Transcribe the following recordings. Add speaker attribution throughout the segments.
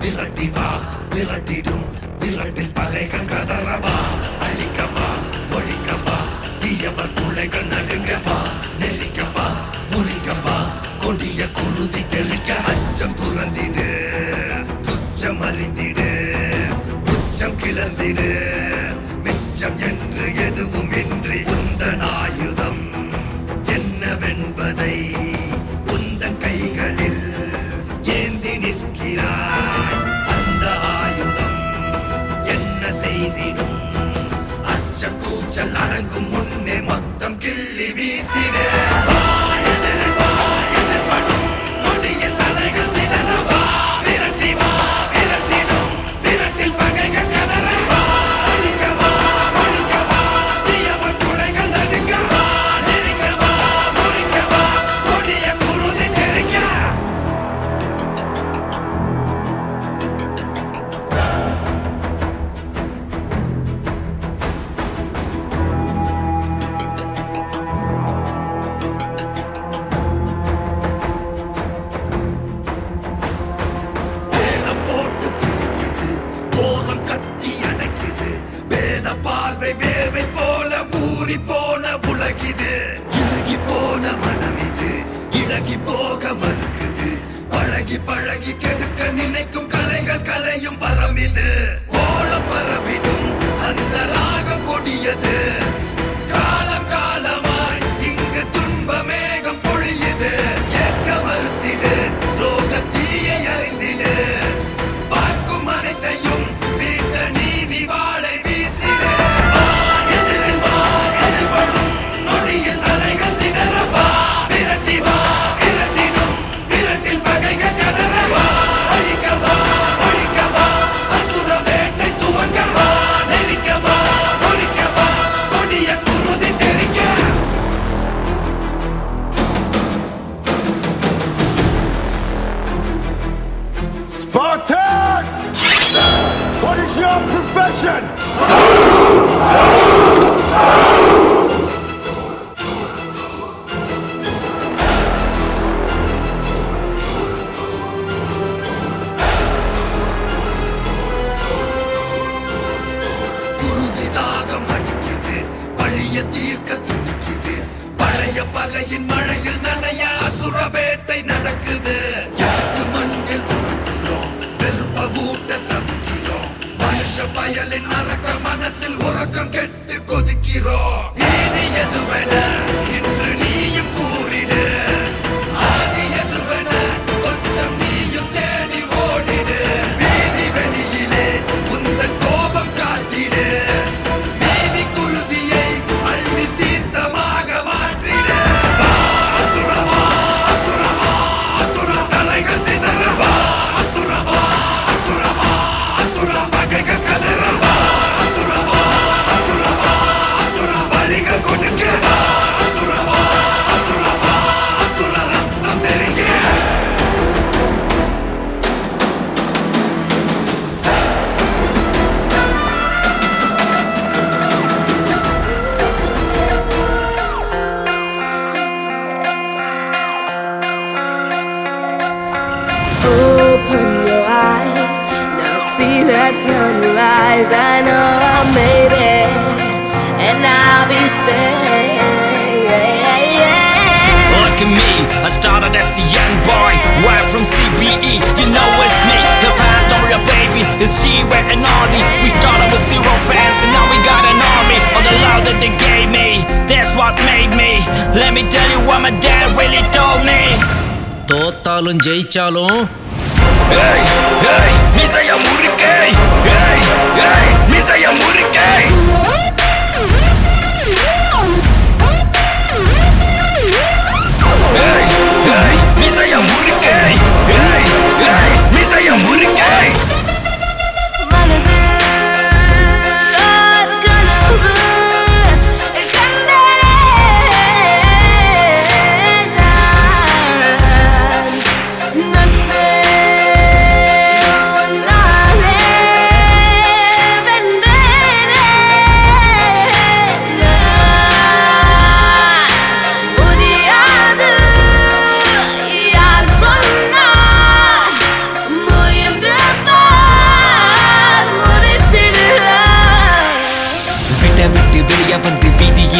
Speaker 1: விரட்டிவா விரட்டிடும் விரட்டில் பகைகள் கதறவா அழிக்கவா ஒழிக்கவா தீயவர் பிள்ளைகள் நடுங்கவா நெருக்கவா முறிக்கவா கொடிய குருதி தெளிக்க அச்சம் துறந்திடு துச்சம் அறிந்திடு உச்சம் கிளந்திடு மிச்சம் என்று எதுவும் இன்றி உந்தன் ஆயுதம் என்னவென்பதை உந்தன் கைகளில் ஏந்தி நிற்கிறாய் அந்த ஆயுதம் என்ன செய்திடும் அச்ச கூச்சல் அடங்கும் முன்னே மொத்தம் கிள்ளி வீசிடு போன உலகிது இலகி போன மனமிது இலகி போக மறுக்குது பழகி பழகி கெடுக்க நினைக்கும் கலைகள் கலையும் வரம் இது ஓலம் பரவிடும் அந்த ராகம் கொடியது காலம் காலமாய் இங்கு துன்ப மேகம் பொழியுது ஏற்க மறுத்திடு துரோக தீயை அறிந்திடு பார்க்கும் அனைத்தையும் வீட்ட நீதி வாழை வீசிடு
Speaker 2: Spartans! What is your profession?
Speaker 1: குருதி தாகம் அடிக்குது பழைய தீர்க்க துடிக்குது பழைய பகையின் மழையில் நனைய அசுர வேட்டை நடக்குது மண்ணில் ஊட்ட தவிக்கிறோம் மனுஷ பயலின் அரக்க மனசில் உறக்கம் கெட்டு கொதிக்கிறோம் நீதி எதுவென இன்று நீயும் கூறிடு ஆதி எதுவென கொஞ்சம் நீயும் தேடி ஓடிடு வீதி வெளியிலே உந்தன் கோபம் காட்டிடு நீதி குருதியை அள்ளி தீர்த்தமாக மாற்றிடு அசுரமா அசுரமா அசுர தலைகள் சிதறவா அசுரமா
Speaker 3: Open your eyes, now see that sunrise. I know I made it, and I'll be staying.
Speaker 4: Look at me, I started as a young boy, right from CBE, you know it's me. The path over your baby is G-Way and Audi. We started with 0 fans and now we got an army. All the love that they gave me, that's what made me. Let me tell you what my dad really told me. தோத்தாலும் ஜெயிச்சாலும் ஏய் ஏய் மிசைய முறுக்கே ஏய் ஏய் மிசைய முறுக்கே ஏய் ஏய் மிசைய முறுக்கே ஏய் ஏய் மிசைய முறுக்கே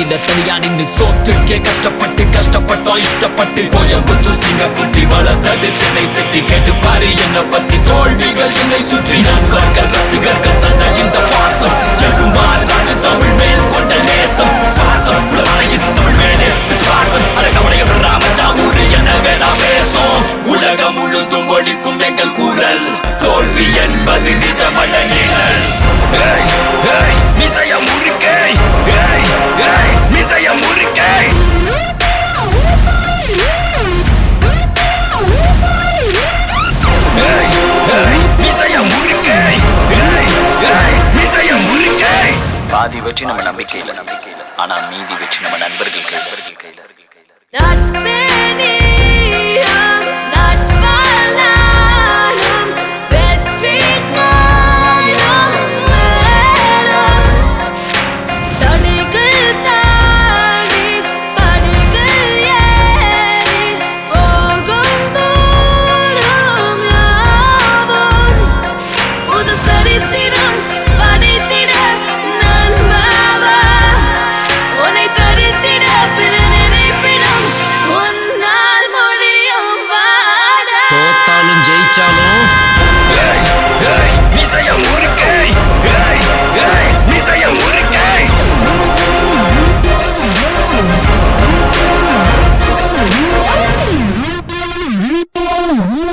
Speaker 4: கீழ தனியா நின்னு சோத்துக்கே கஷ்டப்பட்டோம் இஷ்டப்பட்டு கோயம்புத்தூர் சிங்கக்குட்டி வளர்த்தது சென்னை சிட்டி கேட்டு பாரு என்ன பத்தி தோல்விகள் என்னை சுற்றி நண்பர்கள் ரசிகர்கள் தந்த இந்த பாசம் என்றும் மாறாது தமிழ் மேல் கொண்ட நேசம் சுவாசம் உலகின் தமிழ் மேலே விசுவாசம் அடக்கவளைய ராமஜாவூர் என்ன வேணா பேசும் உலகம் முழுதும் ஒழிக்கும் எங்கள் கூறல் தோல்வி என்பது நிஜமல்ல நிழல் மிசைய முறுக்கை மிசைய முறுக்கை பாதி வெற்றி நம்ம நம்பிக்கையில ஆனா மீதி வெற்றி நம்ம நண்பர்கள் கையில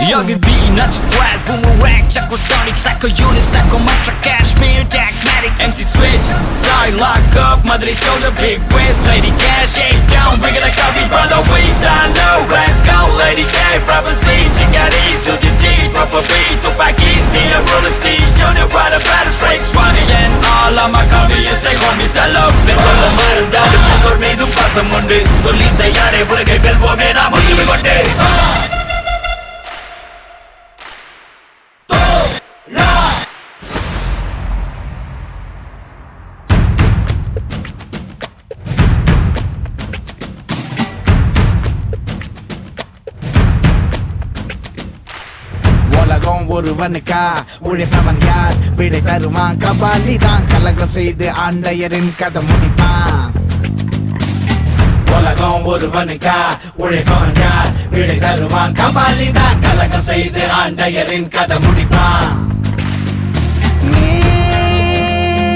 Speaker 4: Yogi B, nuts, brass, boomerang, Chakosonic, Psycho Unit, Psycho Mantra, Cashmere, Dagmatic, MC Switch, side lock up, Madre shoulder, big waist, Lady Cash, shake down, bring it like a beat, brother, we stand low, let's go, Lady K, Prophecy, Chingari, Suji G, drop a beat, Tupac Easy, and Roller Steve, Unit, Rider, Battle, Strike, Swanee, and all of my comedians say, homies, hello, let's all the matter, down the floor, me do pass some Monday, so Lisa, Yare, Bulgay, Belvo, man, I'm on to me one day.
Speaker 5: ஒருவனுக்கா உழைப்பவன் யார் விடை தருவான் கபாலி தான் கலகம் செய்து ஆண்டையரின் கதை முடிப்பான் உலகம் ஒருவனுக்கா உழைப்பவன் யார் விடை தருவான் கபாலி தான் கலகம் செய்து ஆண்டையரின் கதை முடிப்பான்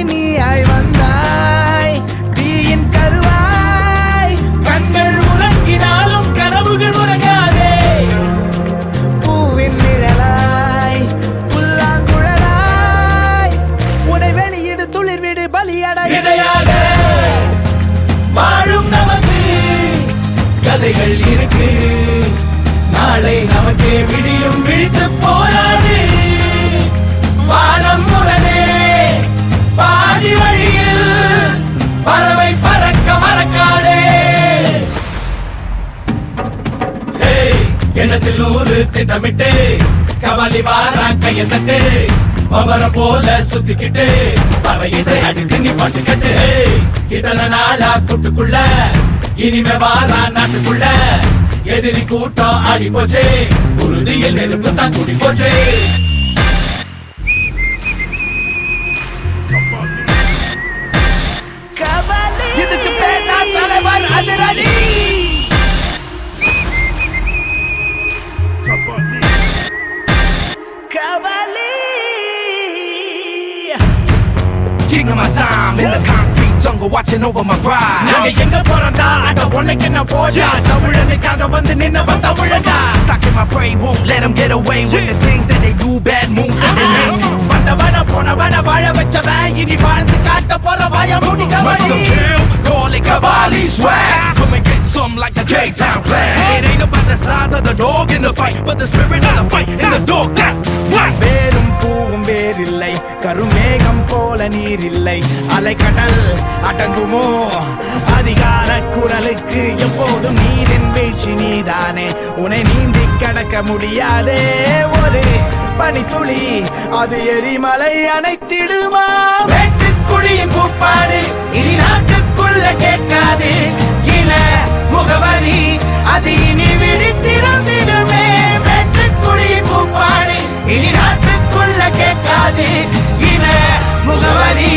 Speaker 5: நீயாய் வந்தாய் தீயின் கருவாய் கண்கள் உறங்கினாலும் கனவுகள் உறங்காதே பூவின் நிழலாய் புல்லாங்குழலாய் உடை வெளியிடு துளிர் விடு பலியடை இதையாக வாழும் நமக்கு கதைகள் இருக்கு நாளை நமக்கே விடியும் விழித்து போராடு வானம் உடனே பாதி வழியில் பறவை பறக்க மறக்காதே எண்ணத்தில் ஊரு திட்டமிட்டு கபாலி வாரா கைய தட்டு மமர போல சுத்திக்கிட்டு பற இசை அடித்து நீ பாட்டுக்கட்டு இத்தனை நாளா கூட்டுக்குள்ள இனிமே வாரா நாட்டுக்குள்ள எதிரி கூட்டம் ஆடி போச்சு உறுதியில் நெருப்பு தான் கூடி போச்சு இதுக்கு பேர் தான் தலைவர் அதிரடி
Speaker 1: King of my time in the concrete jungle watching over my ride.
Speaker 5: நாங்க எங்க போறதா அட உனக்கு என்ன போஜா தமிழனுக்காக வந்து நின்னவன் தமிழடா.
Speaker 1: Stuck in my brain won't let them get away with the things that they do, bad moves that they make.
Speaker 5: வந்தவன போனவன வாழ வச்சவன் இனி வாழ்ந்து காட்ட போற வாய மூடி
Speaker 1: Trust
Speaker 5: Kabali.
Speaker 1: the kill, call it Kabali swag. Come and get some like the K-Town clan. It ain't about the size of the dog in the fight, but the spirit of the fight in the dog. That's right.
Speaker 5: வேரும் பூவும் வேறில்லை கருமேகம் போல நீரில்லை அலைக்கடல் அடங்குமோ அதிகார குரலுக்கு எப்போதும் நீரின் வீழ்ச்சி நீதானே உன்னை நீந்தி கடக்க முடியாதே ஒரு பனித்துளி அது எரிமலை அணைத்திடுமா வேட்டுக்குடியின் கூப்பாடு இனி நாட்டுக்குள்ள கேட்காது இன முகவரி அது இனி விழித்திறந்திடுமே வேட்டுக்குடியின் கூப்பாடு இனி நாட்டுக்குள்ள கேட்காது இன முகவரி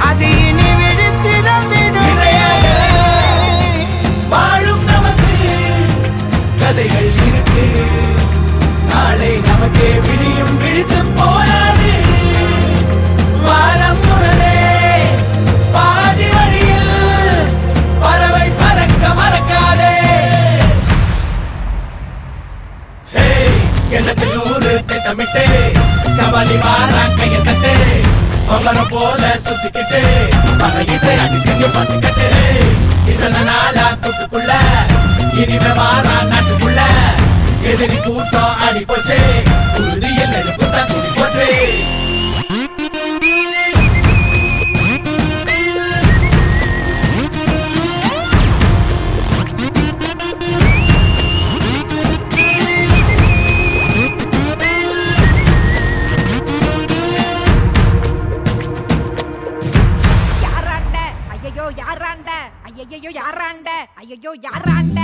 Speaker 5: அது இனி விழித்திறந்திடும் திட்டமிட்டு கபாலி வாரா கைய தட்டு பம்பரம் போல சுத்திக்கிட்டு பல இசை அடிக்கடி பட்டுக்கட்டு இத்தனை நாளா கூட்டுக்குள்ள இனிமே வாரா நாட்டுக்குள்ள எதிரி கூட்டம் ஆடி போச்சு உறுதியில் நெருப்பு தான் துடி போச்சு
Speaker 6: யாராண்ட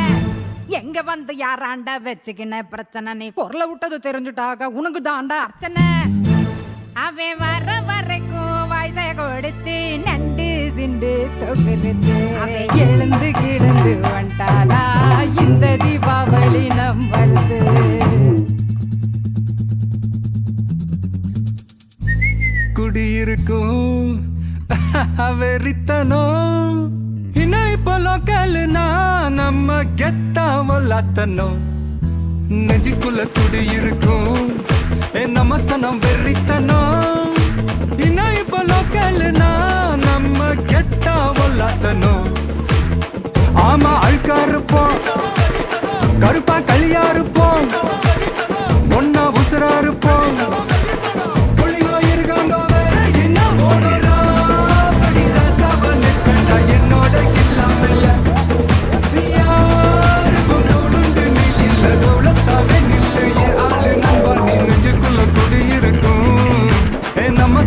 Speaker 6: எங்க வந்து யாராண்ட வச்சுக்கின பிரச்சனை நீ குரல விட்டது தெரிஞ்சுட்டாக உனக்கு தாண்டா அர்ச்சனை அவன் வர வரைக்கும் வயசை கொடுத்து நண்டு சிண்டு தொகுத்து எழுந்து கிடந்து வந்துட்டாடா இந்த தீபாவளி நம்மளது
Speaker 1: குடியிருக்கும் வெறித்தனம் இன்னும் இப்போ லோக்கல்னா நம்ம கெத்தாமலாத்தனும் நெஞ்சுக்குள்ள குடியிருக்கும் நம்ம சனம் வெறித்தனம் இன்னும் இப்போ லோக்கல்னா நம்ம கெத்தாமலாத்தனும் ஆமா அழுக்கா இருப்போம் கருப்பா களியா இருப்போம் ஒன்னா உசுரா இருப்போம்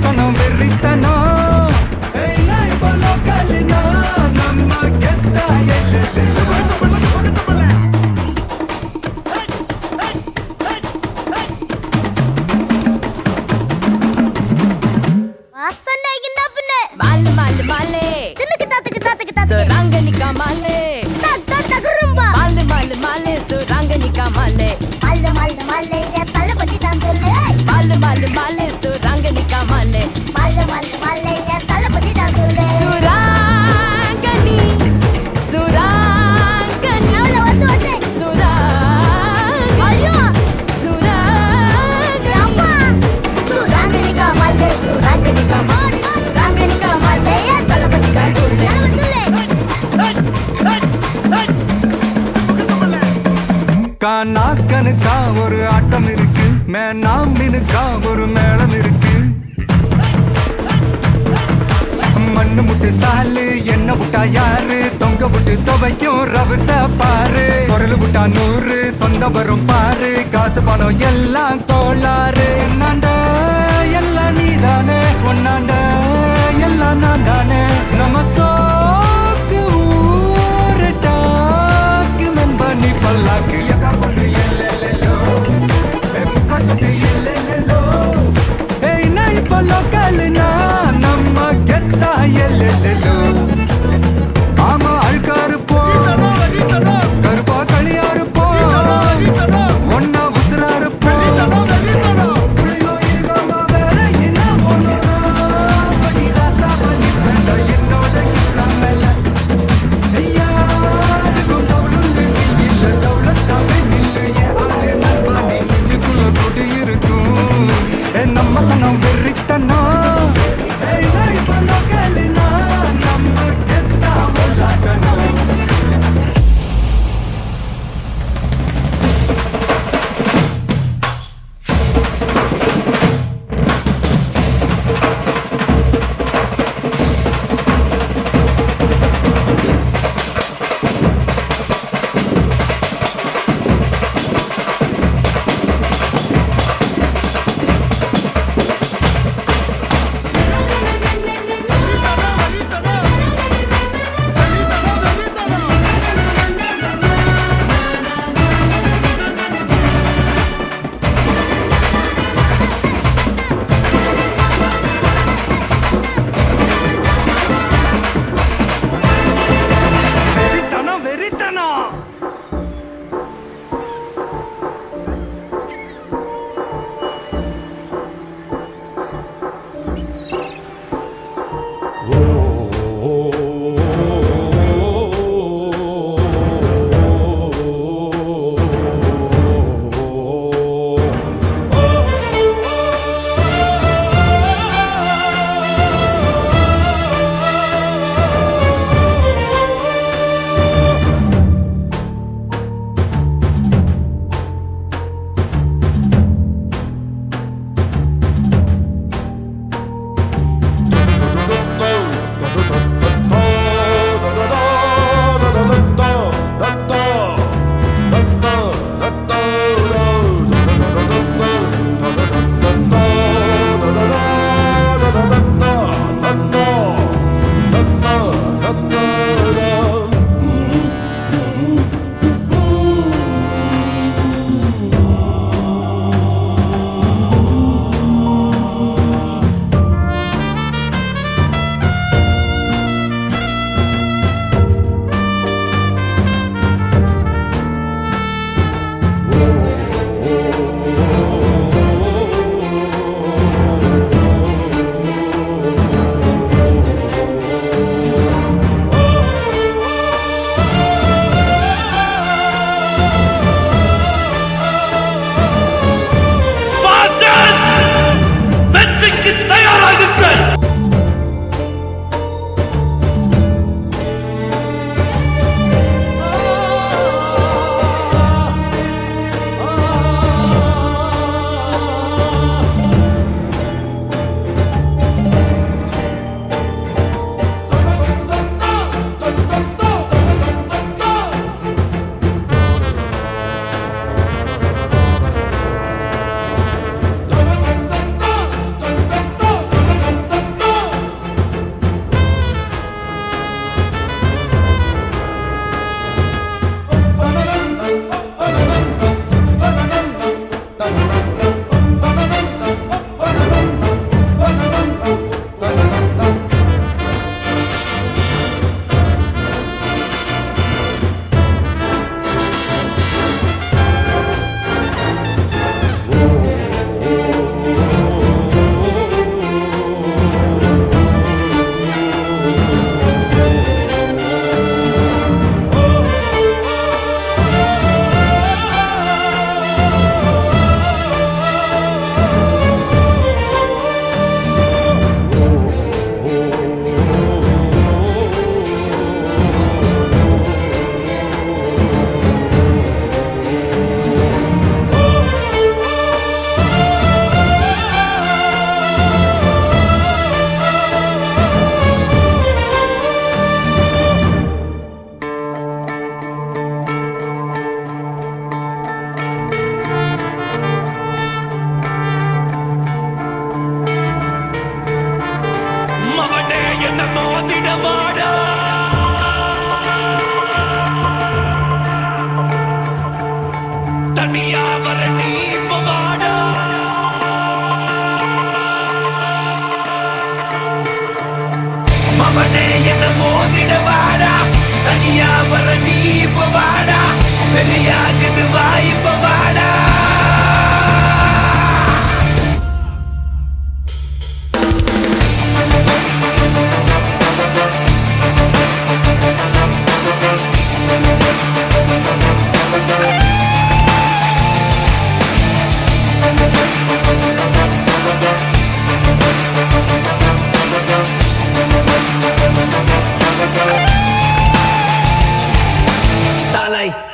Speaker 1: சனம் வெறித்தனா நம்ம கெத்தா
Speaker 3: Male male male Surangani kamale Male male male Surangani kamale Male male male ya talapati tandule Male male male Surangani kamale Male male male ya talapati tandule Surangani Surangani Avla vandu Surangani ayyo Surangani amma Surangani kamale Surangani kamale
Speaker 1: நாக்கனுக்கா ஒரு ஆட்டம் இருக்கு மேனாமினுக்கா ஒரு மேளம் இருக்கு மண்ணு முட்டு சாலு என்ன விட்டா யாரு தொங்க விட்டு துவைக்கும் ரவச பாரு குரல் விட்டா 100 சொந்தம் வரும் பாரு காசு பணம் எல்லாம் கோளாறு என்னாண்ட எல்லாம் நீதானே ஒன்னாண்ட எல்லாம் நான் தானே நம்ம சோக்கு ஊரட்டாக்கு நம்ப நீ பல்லாக்கு நம்ம கெத்தா எல்லோ ஆமா அழுக்கா இருப்போம் கருப்பா களியா இருப்போம் ஒன்னா உசுரா இருப்போம் என்னோட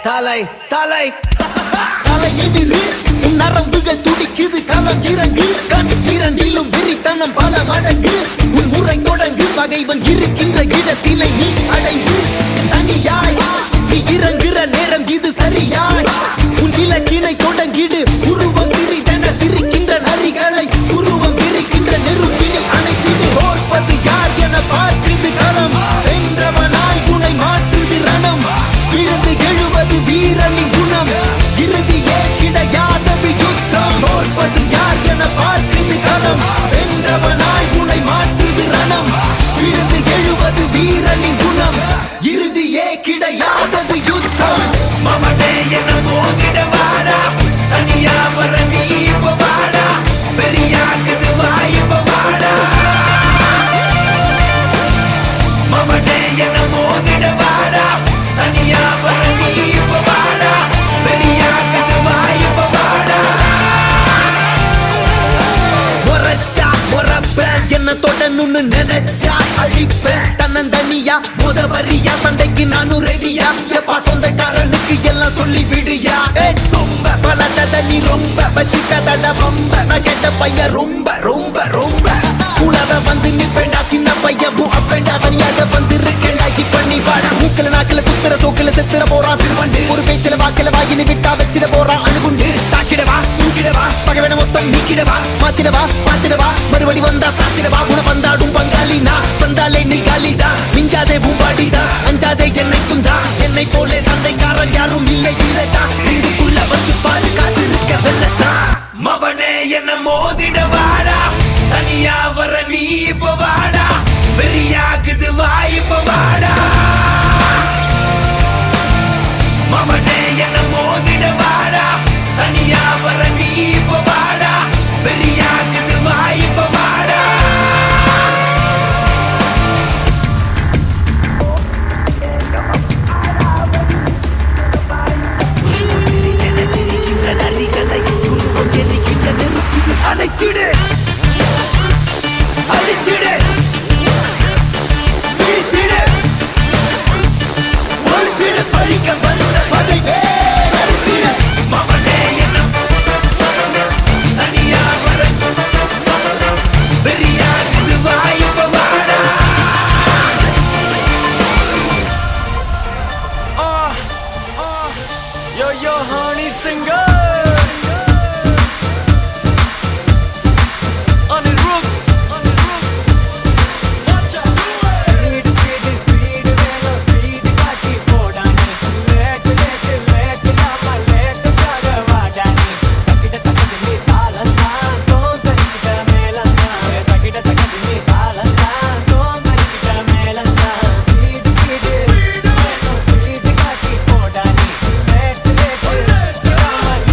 Speaker 5: தலை தலை தலையிரு உன் நரம்புகள் துடிக்குது களம் இறங்கு கண் இரண்டிலும் விரித்தனம் பல மடங்கு உன் முறை தொடங்கு பகைவன் இருக்கின்ற இடத்திலை நீ அடைந்து தனியாய் நீ இறங்குற நேரம் இது சரியாய் உன் இலக்கினை தொடங்கிடு உருவம் சிறிதென சிரிக்கின்ற நரிகளை உருவம் விரிக்கின்ற நெருப்பினில் அணைத்திடு தோற்பது யார் என பார்க்குது களம் வென்றவனாய் குணை மாற்றுது ரணம் விழுந்து எழுவது வீரனின் குணம் இறுதியே கிடையாதது யுத்தம் தோற்பது யார் என பார்க்குது களம் வென்றவனாய் குணை மாற்றுது ரணம் விழுந்து எழுவது வீரனின் குணம் இறுதியே கிடையாதது யுத்தம் மமனே என மோதிட வாடா தனியா வர நீ இப்ப வாடா பெரியாக்குது வாய்ப்ப வாடா மமனே என மோதிட வாடா தனியா வர நீ இப்ப வாடா பெரியாக்குது வாய்ப்ப வாடா முறைச்சா முறப்பேன் என்ன தொடணும்னு நினைச்சா அழிப்பேன் தன்னந்தனியா முதவரியா சண்டைக்கு நானும் ரெடியா எப்பா சொந்தக்காரனுக்கு எல்லாம் சொல்லி விடியா சொம்ப பலட்டத நீ ரொம்ப வச்சிக்கதட பம்ப நான் கேட்ட பையன் ரொம்ப ரொம்ப ரொம்ப உலக வந்து நிப்பேண்டா சின்ன பையன் அப்பேண்டா தனியாக வந்து இருக்கேண்டா இப்ப நீ வாடா மூக்கல நாக்கல குத்துற சோக்கல செத்துற போறான் சிறுவண்டு ஒரு பேச்சில வாக்கல வாயினு விட்டா வச்சிட போறான் அணுகுண்டு தாக்கிடவா தூக்கிடவா பகவன மொத்தம் நீக்கிடவா மாத்திடவா மறுபடி வந்தா சாத்திடவா குண வந்தாடும் பங்காளி நான் வந்தாலே நீ காலிதா மிஞ்சாதே பூம்பாடிதா அஞ்சாதே என்னைக்கும் தான் என்னை போலே சண்டைக்காரன் யாரும் இல்லை இல்லட்டா இதுக்குள்ள வந்து பாரு காத்திருக்க வெள்ளட்டா மவனே என்ன மோதிட வாடா தனியா வர நீ இப்ப வாடா வெறியாக்குது வாய்ப்ப வாடா மவனே என்ன மோதிட வாடா தனியா வர நீ இப்ப வாடா வெறியாக்குது வாய்ப்ப வாடா சிரிக்கின்ற நரிகளை உருவம் எரிக்கின்ற நெருப்பு அணைச்சிடு அழிச்சிடு பிடிச்சிடு ஒழிச்சிடு பழிக்க வந்த பகைவே அழிச்சிடு மவனே என்ன தனியா வர பெரியாக்குது வாய்ப்ப வாடா
Speaker 4: Yo, honey singer. On the roof. Speed, velo, speed, kaki podani. Let, lama, let, saga vadani. Takida takadi me talanta, to tarikida melanta. Takida takadi me talanta, to tarikida melanta. Speed, velo, speed, kaki podani. Let, lama,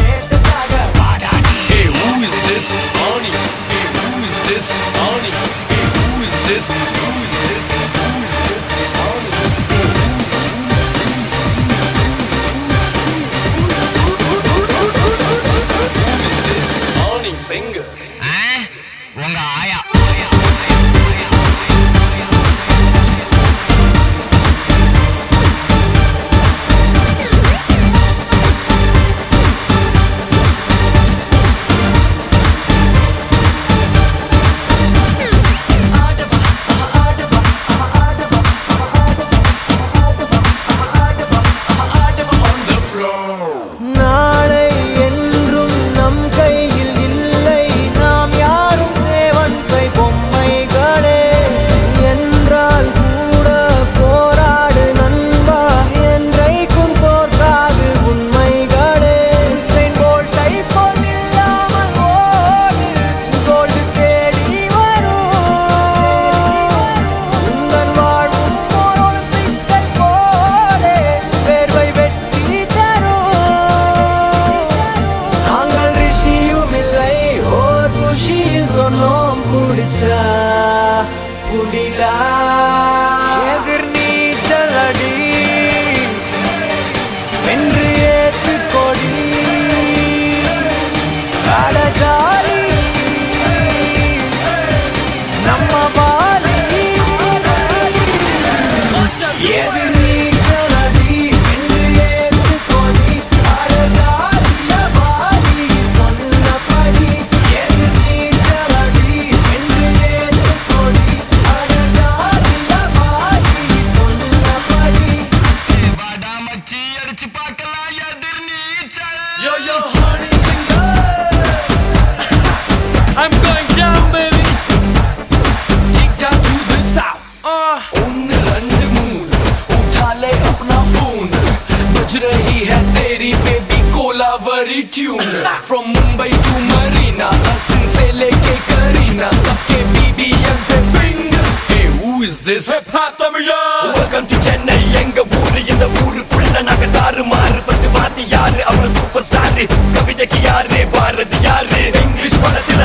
Speaker 7: tune from Mumbai to Marina, Hassan se leke Karina, sabke BBM pe bring. Hey, who is this? Hip Hop Tamila. Welcome to Chennai, enga ஊரு இந்த ஊருக்குள்ள நாங்க தாறுமாறு. First பாத்தி யாரு அவர் super star, கவிதைக்கு யாரு பாரதி யாரு. இங்கிலீஷ் படத்துல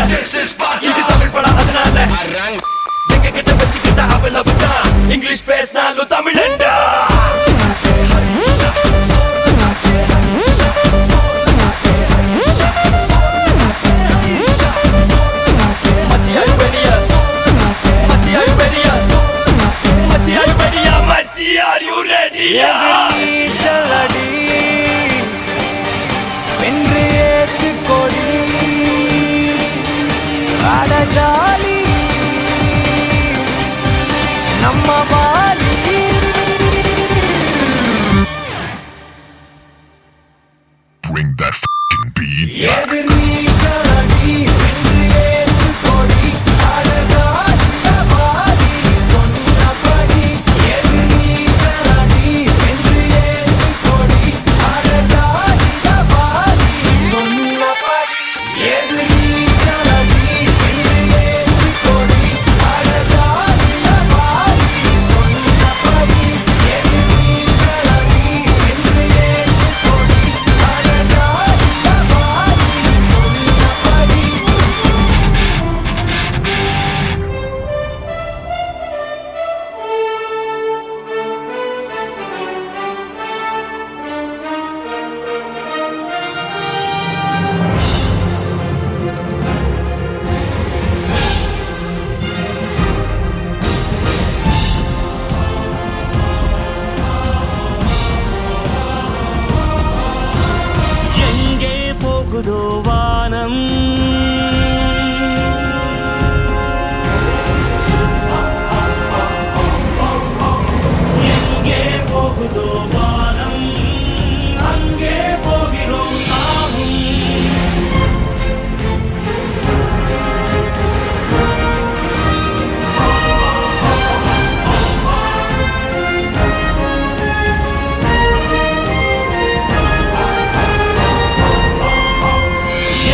Speaker 7: இது தமிழ் படம் அதனால எங்க கிட்ட வச்சுக்கிட்ட அவ்வளவுதான். இங்கிலீஷ் பேசினாலும் தமிழண்டா. Are you ready?
Speaker 1: எதிர்நீச்சலடி வென்று ஏத்து கொடி அடஜாலி நம்ம Vaali.
Speaker 2: Bring that f***ing beat.
Speaker 1: எதிர்நீச்சலடி வென்று ஏத்து கொடி அடஜாலி வாலி சொன்னபடி. எதிர்நீச்சலடி வென்று ஏத்து கொடி அடஜாலி வாலி சொன்னபடி. எதிர்நீச்சலடி வென்று ஏத்து கொடி அடஜாலி வாலி சொன்னபடி. எதிர்நீச்சலடி வென்று ஏத்து கொடி அடஜாலி வாலி சொன்னபடி.
Speaker 8: எங்கே போகுதோ வானம், எங்கே போகுதோ வானம், அங்கே போகிறோம் நாமும்.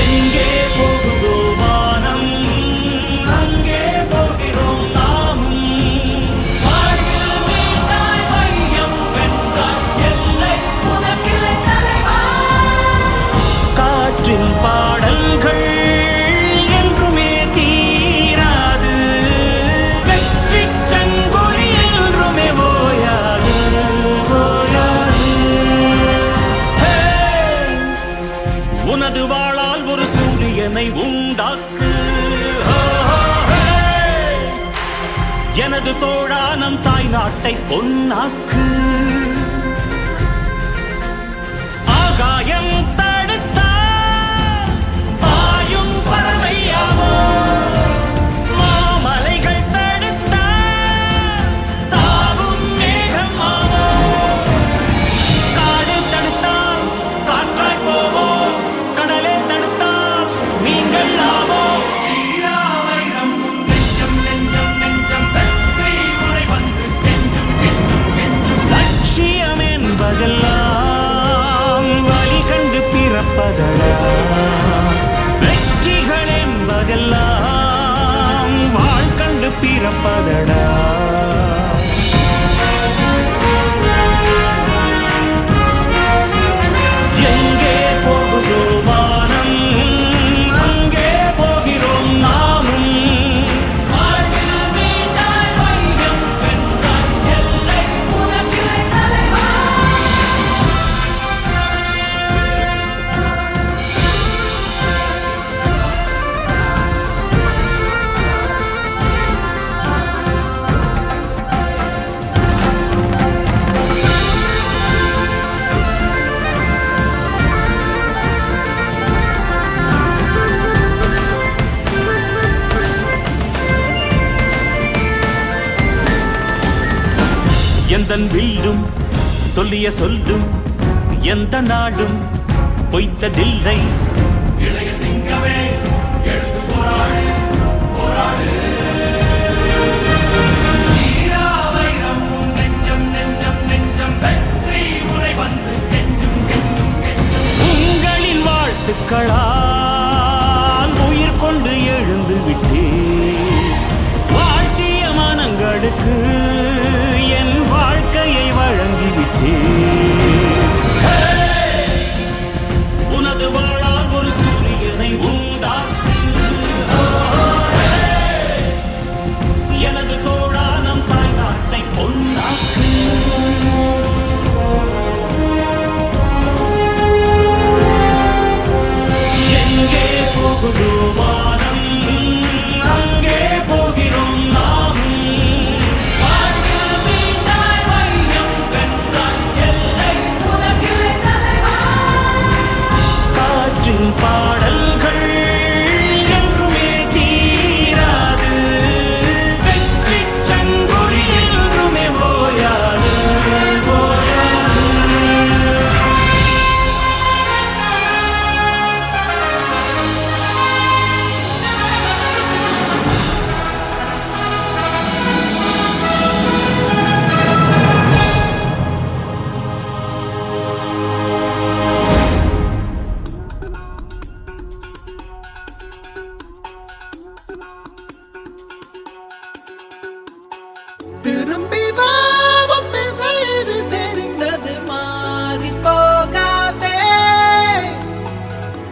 Speaker 8: எங்கே போகுதோ வானம், அங்கே போகிறோம் நாமும். வாழ்வில் மீண்டாய் மையம் வென்றாய் எல்லை உனக்கில்லை தலைவா. காற்றின் பாடல்கள் என்றுமே தீராது, வெற்றி சங்கொலி என்றுமே ஓயாது ஓயாது. ஹே! உனது வாளால் ஒரு சூரியனை உண்டாக்கு. ஹோ, ஹோ, ஹே! எனது தோழா நம் தாய் நாட்டை பொன்னாக்கு. ஆகாயம் தடுத்தால் பாயும் பறவையாவோ, மாமலைகள் தடுத்தால் தாவும் மேகமாவோ. காடு தடுத்தால் காற்றாய் போவோம், கடலே தடுத்தால் நீங்கள் ஆவோம். வீராவைரம் நெஞ்சம் நெஞ்சம் நெஞ்சம் வெற்றி உரை வந்து கெஞ்சும் கெஞ்சும் கெஞ்சும். லட்சியம் என்பதெல்லாம் வழி கண்டு பிறப்பதடா, வெற்றிகள் என்பதெல்லாம் வாழ் கண்டு பிறப்பதடா. எங்கே போகுதோ வானம், அங்கே போகிறோம் நாமும். வாழ்வில் மீண்டாய் மையம் வென்றாய் எல்லை உனக்கில்லை தலைவா. எந்தன் வில்லும் சொல்லிய சொல்லும் எந்த நாடும் பொய்த்ததில்லை. இளைய சிங்கமே எழுந்து போராடு போராடு. வீராவைரம் நெஞ்சம் நெஞ்சம் நெஞ்சம் வெற்றி உரை வந்து கெஞ்சும் கெஞ்சும் கெஞ்சும். உங்களின் வாழ் பூக்களால் உயிர் கொண்டு எழுந்து விட்டேன். வாழ்த்திய மனங்களுக்கு என் வாழ்க்கையை வழங்கிவிட்டேன். உனது வாழால் ஒரு சூரியனை உண்டாக்கு. எனது தோழா நம் தாய் நாட்டை பொன்னாக்கு. எங்கே போகுதோ வானம், அங்கே போகிறோம் நாமும். வாழ்வில் மீண்டாய் மையம் வென்றாய் எல்லை உனக்கில்லை தலைவா. காற்றின் பாடல்கள் என்றுமே தீராது. வெற்றிச் சங்கொலி என்றுமே ஓயாது, ஓயாது.
Speaker 5: திரும்பி வா வந்து செய்து தெரிந்தது மாறி போகாதே.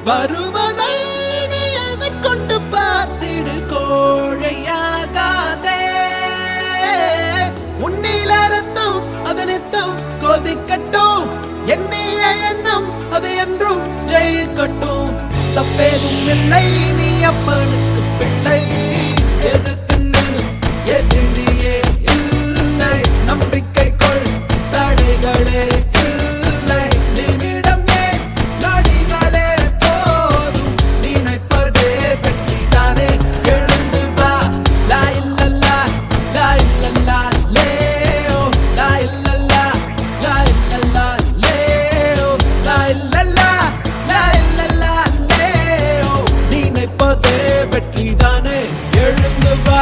Speaker 5: வருவதை நீ எதிர்கொண்டு பார்த்திடு கோழையாகாதே. உன்னில் அறுத்தும் அதனித்தும் கொதிக்கட்டும். எண்ணிய எண்ணம் அது என்றும் ஜெயிக்கட்டும். தப்பேதும் இல்லை நீ அப்பனுக்கு பிள்ளை. எதிர்த்து நில், எதிரியே இல்லை. நம்பிக்கை கொள், தடைகளே இல்லை. நிமிடம் ஏன் நொடிகளே போதும். நினைப்பதே வெற்றிதானே. எழுந்து வா. லா இல்லல்லா, லா இல்லல்லா, லேயோ. லா இல்லல்லா, லா இல்லல்லா, லேயோ. லா இல்லல்லா, லா இல்லல்லா, லேயோ. நினைப்பதே வெற்றிதானே. எழுந்து வா.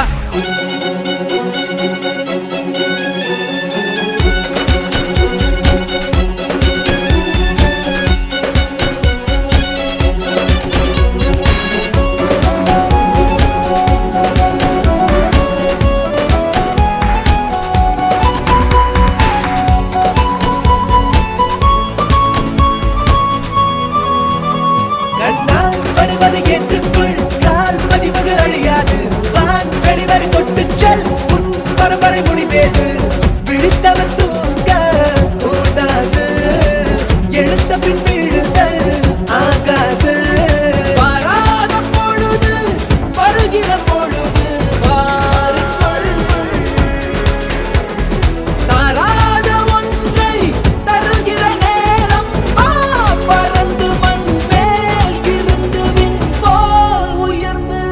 Speaker 5: கண்ணால் வருவதை ஏற்றுக்கொள். கால் பதிவுகள் அழியாது. வான் வெளிவரை தொட்டுச் செல். உன் பரம்பரை முடிவேது. விழித்தவன் தூங்க கூடாது. எழுந்த பின் விழுதல் ஆகாது. வராத பொழுது வருகிற பொழுது வாரிக்கொள். தாராத ஒன்றை தருகிற நேரம் வா. பறந்து மண் மேல் இருந்து விண் போல் உயர்ந்து.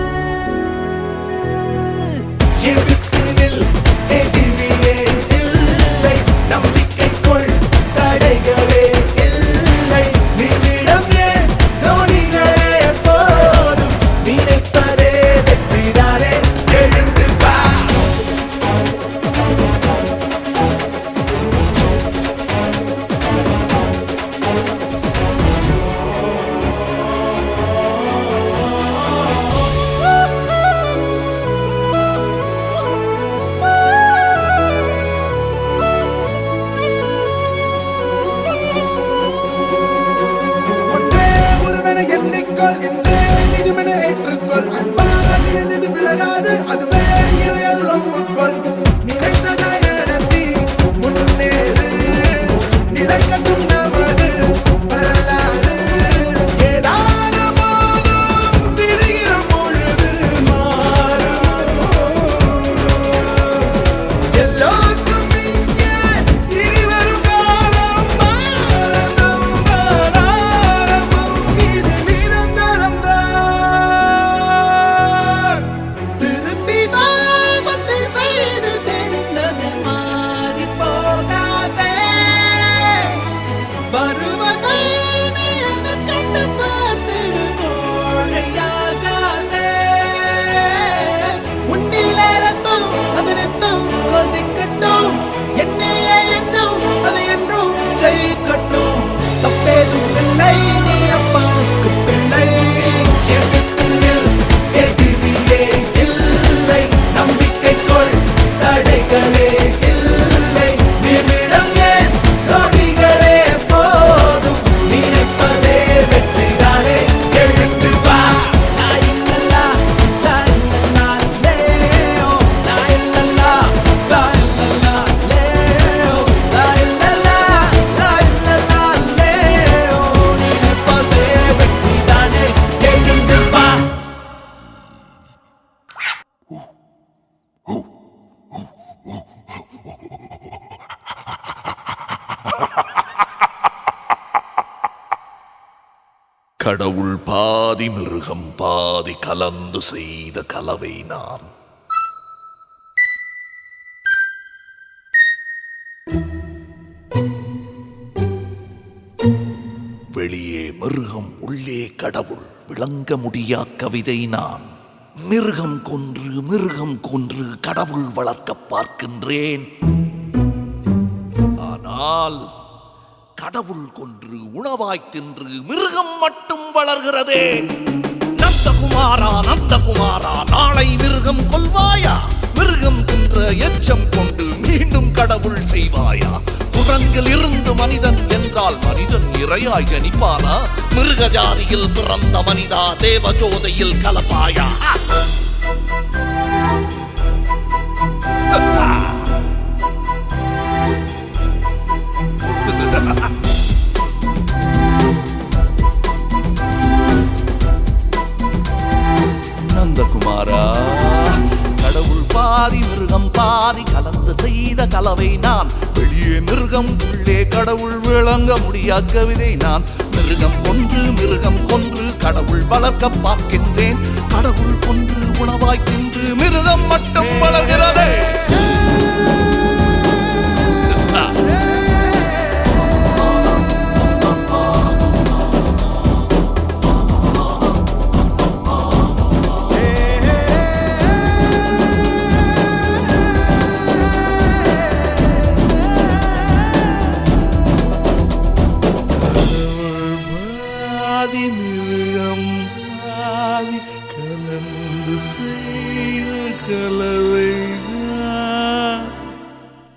Speaker 5: எதிர்த்து நில், எதிரியே இல்லை. நம்பிக்கை கொள், தடைகளே இல்லை. நிமிடம் ஏன் நொடிகளே போதும். நினைப்பதே வெற்றிதானே. எழுந்து வா. ஒன்றே ஒருவனை எண்ணிக்கொள். இன்றே நிஜமென ஏற்றுக்கொள். அன்பால் நினைந்தது விலகாது. அதுவே இறையருள் ஒப்புக்கொள். நினைத்ததை நடத்தி முன்னேறு. நிலைக்கட்டும் நமது வரலாறு. ஏதான போதும் விடுகிற பொழுது மாறும். எல்லோருக்கும் இங்கே இனி வரும் காலம் ஆரம்பம் தான், ஆரம்பம். இது நிரந்தரம்தான். திரும்பி வா வந்து செய்து தெரிந்தது மாறி போகாதே. வருவதை நீ எதிர்கொண்டு பார்த்திடு கோழையாகாதே. உன்னில் அறுத்தும் அதனித்தும் கொதிக்கட்டும். எண்ணிய எண்ணம் அது என்றும் ஜெயிக்கட்டும். தப்பேதும் இல்லை நீ அப்பனுக்கு பிள்ளை.
Speaker 2: கடவுள் பாதி மிருகம் பாதி கலந்து செய்த கலவை நான். வெளியே மிருகம் உள்ளே கடவுள் விளங்க முடியா கவிதை நான். மிருகம் கொன்று கடவுள் வளர்க்க பார்க்கின்றேன். ஆனால் கடவுள் கொன்று உணவாய் தின்று மிருகம் மட்டும் வளர்கிறதே. நந்தகுமாரா நந்தகுமாரா, நாளை மிருகம் கொல்வாயா? மிருகம் தின்ற எச்சம் கொண்டு மீண்டும் கடவுள் செய்வாயா? குரங்கில் இருந்து மனிதன் என்றால் மனிதன் இரையாய் ஜனிப்பானா? மிருக ஜாதியில் பிறந்த மனிதா, தேவஜோதையில் கலப்பாயா? நந்தகுமாரா, கடவுள் பாதி மிருகம் பாதி கலந்து செய்த கலவை நான். வெளியே மிருகம் உள்ளே கடவுள் விளங்க முடியா கவிதை நான். மிருகம் கொன்று கடவுள் வளர்க்க பார்க்கின்றேன். கடவுள் கொன்று உணவாய் தின்று மிருகம் மட்டும் வளர்கிறதே.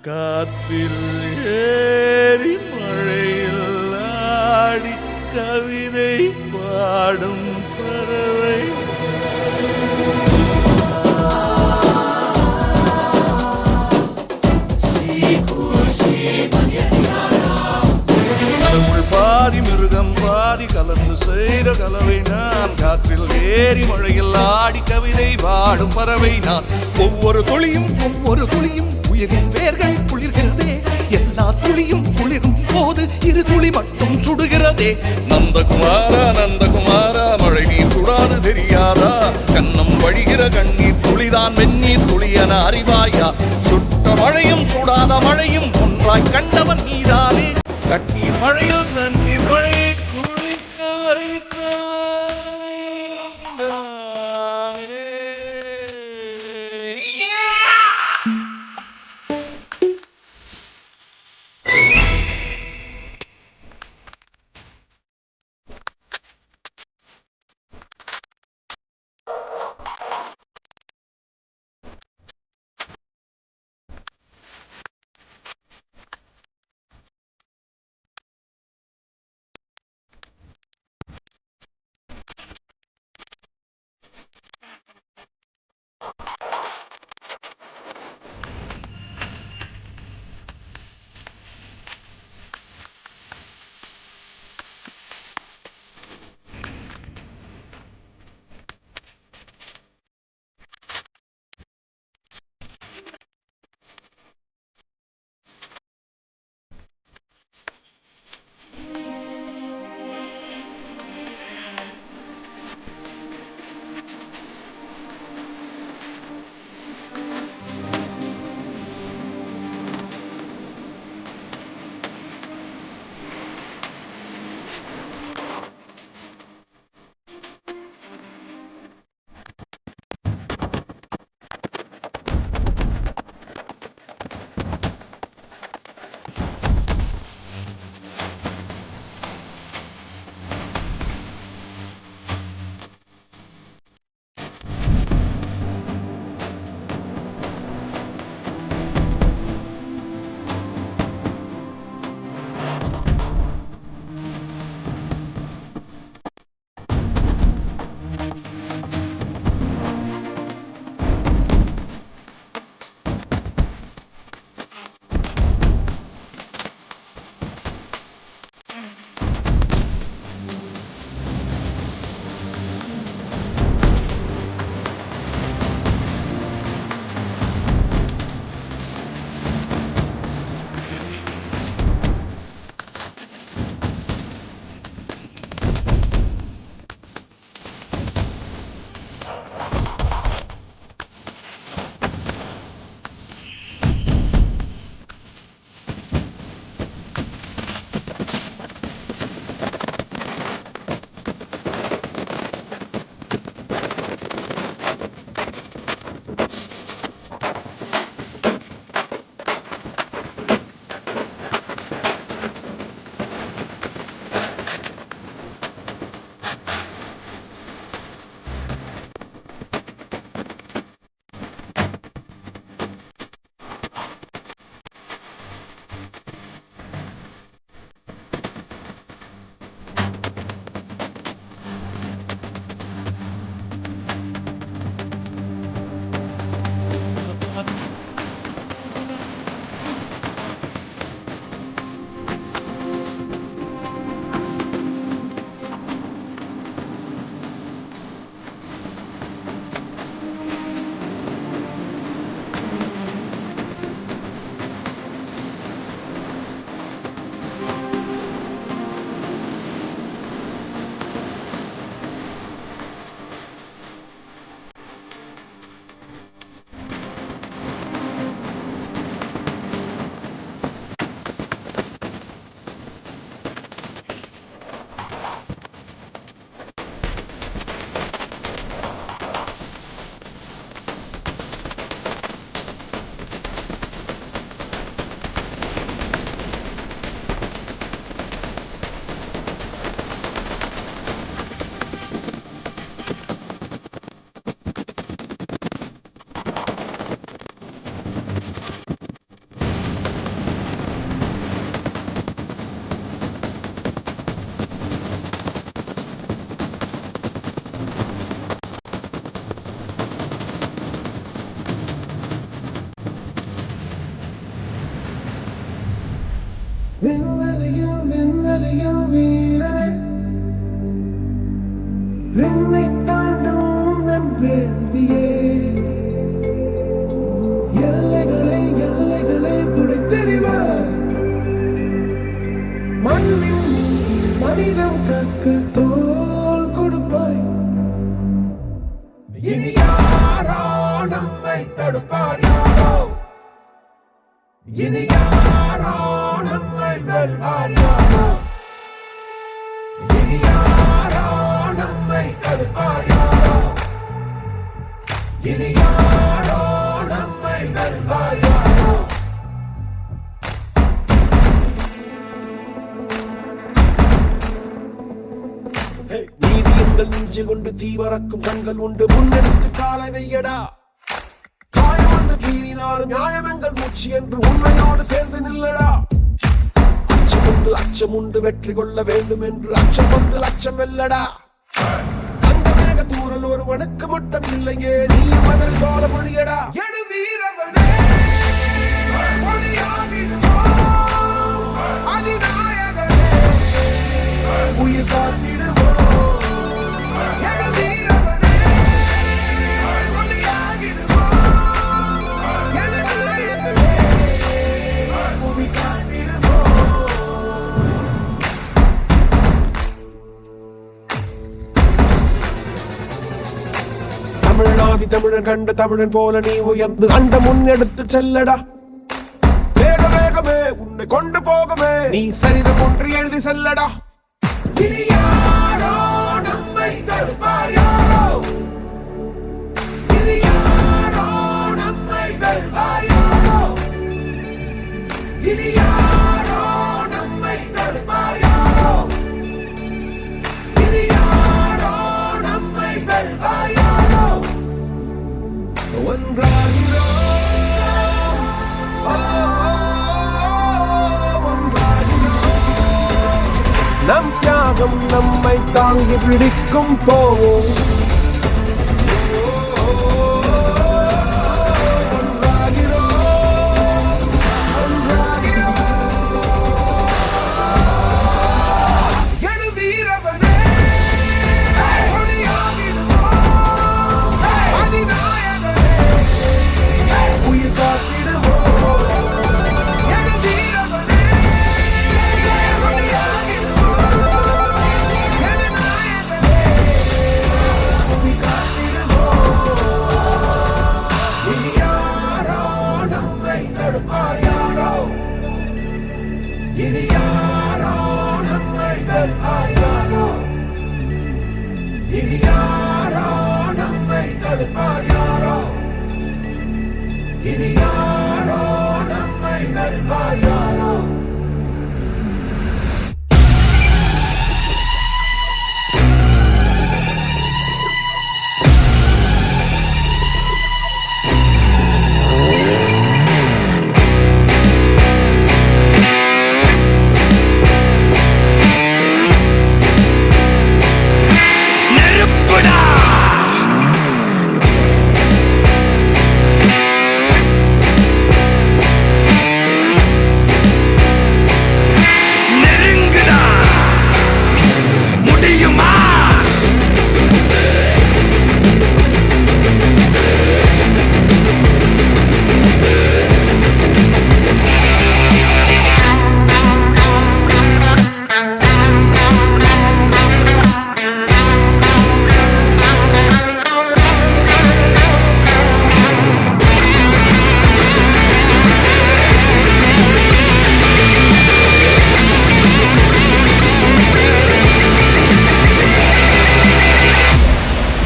Speaker 2: காற்றில் ஏறி மழையில் ஆடி கவிதை பாடும் பறவை. கடவுள் பாதி மிருகம் பாதி கலந்து செய்த கலவை நான். காற்றில் ஏறி மழையில் ஆடி கவிதை பாடும் பறவை நான். ஒவ்வொரு துளியும் உயிரின் வேர்கள் குளிர்கிறதே. எல்லா துளியும் குளிரும் போது இரு துளி மட்டும் சுடுகிறதே. நந்தகுமாரா நந்தகுமாரா, மழை நீர் சுடாது தெரியாதா? கண்ணம் வழிகிற கண்ணீர் துளிதான் வெந்நீர் துளியன அறிவாயா? சுட்ட மழையும் சுடாத மழையும் ஒன்றாய் கண்டவன் நீதானே. கண்ணீர் மழையில் நன்னீர் மழை குளிக்க வைத்தாய்.
Speaker 9: என்னை தாண்டும் உந்தன் வேள்வியே எல்லைகளை பிடித்தெறிவார் மண்ணில் மனிதம் கக்க தோல் கொடுப்பாய் இனி யாரோ நம்மை தடுப்பார் யாரோ இனி யாரோ நம்மை வெல்வார் யாரோ இனி யாரோ நம்மை தடுப்பார் யாரோ இனி யாரோ நம்மை வெல்வார் யாரோ நீதி எங்கள் நெஞ்சில் உண்டு தீவரக்கும் கண்கள் உண்டு முன்னெடுத்து காலை வையடா காயம் வந்து கீறினாலும் நியாயம் எங்கள் மூச்சு என்று உண்மையோடு சேர்ந்து நில்லடா அச்சம் உண்டு வெற்றி கொள்ள வேண்டும் என்று அச்சம் வந்து லட்சம் வெல்லடா அந்த மேக தூரல் ஒருவனுக்கு மட்டும் இல்லையே நீயும் அதில் போல மொழியடா எடு வீரவனே அதிநாயகனே உயிர் காத்திடுவோம் தமிழனாதி தமிழன் கண்ட தமிழன் போல நீ உயர்ந்து அண்ட முன்னெடுத்து செல்லடா வேகமே உன்னை கொண்டு போகவே நீ சரிதம் ஒன்று எழுதி செல்லடா இனி யாரோ நம்மை தடுப்பார் யாரோ இனி யாரோ நம்மை வெல்வார் யாரோ இனி யாரோ நம்மை தடுப்பார் யாரோ இனி யாரோ நம்மை வெல்வார் யாரோ ஒன்றாகிறோம் நம் தியாகம் நம்மை தாங்கி பிடிக்கும் போவோம் இனி யாரோ நம்மை வெல்வார் யாரோ இனி யாரோ நம்மை தடுப்பார் யாரோ இனி யாரோ நம்மை வெல்வார் யாரோ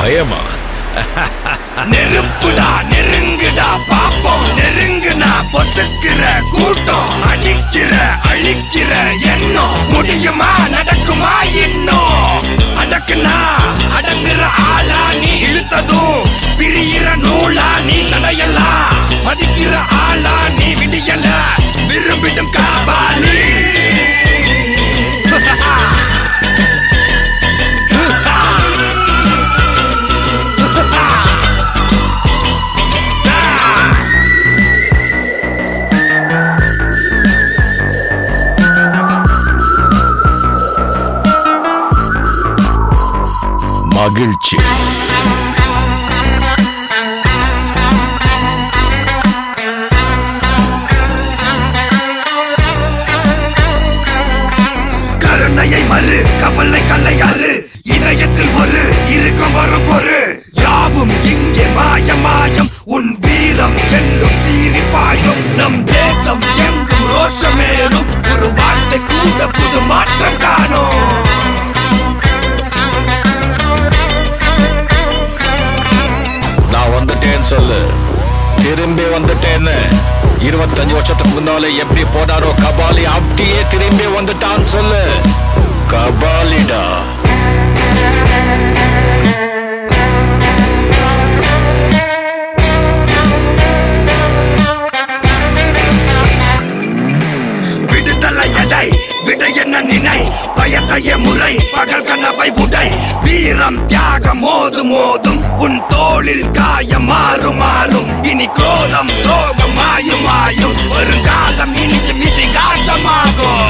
Speaker 2: பயமா?
Speaker 7: நெருப்புடா நெருங்குடா பாப்போம் நெருங்குனா பொசுக்கிற கூட்டம் அடிக்கிற அழிக்கிற எண்ணம் முடியுமா நடக்குமா இன்னும் அடக்குனா அடங்குற ஆளா நீ இழுத்ததும் பிரியிற நூலா நீ தடையலாம் மதிக்கிற ஆளா நீ விடியல விரும்பிடும் காபாலி
Speaker 10: மகிழ்ச்சி.
Speaker 2: கருணையை மறு கவலை கல்லையாறு இதயத்தில் ஒரு இருக்கும் வரும் பொறு யாவும் இங்கே மாயம் மாயம் உன் வீரம் என்றும் சீரிப்பாயும் நம் தேசம் எங்கும் ரோஷமேறும் ஒரு வார்த்தை கூட புது மாற்றம் காணும்.
Speaker 10: நான் வந்துட்டேன்னு சொல்லு, திரும்பி வந்துட்டேன்னு. 25 வருஷத்துக்கு முன்னாலே எப்படி போனாரோ கபாலி, அப்படியே திரும்பி வந்துட்டான்னு சொல்லு. கபாலிடா.
Speaker 2: விடுதலை எடை விட என்ன நினை பயத்தைய முறை பகல் கனவை உடை வீரம் தியாகம் மோதும் மோதும் உன் தோளில் காயம் மாறும் மாறும் இனி கோலம் துரோகம் மாயும் மாயும் வருங்காலம் இனியும் இதிகாசமாகும்.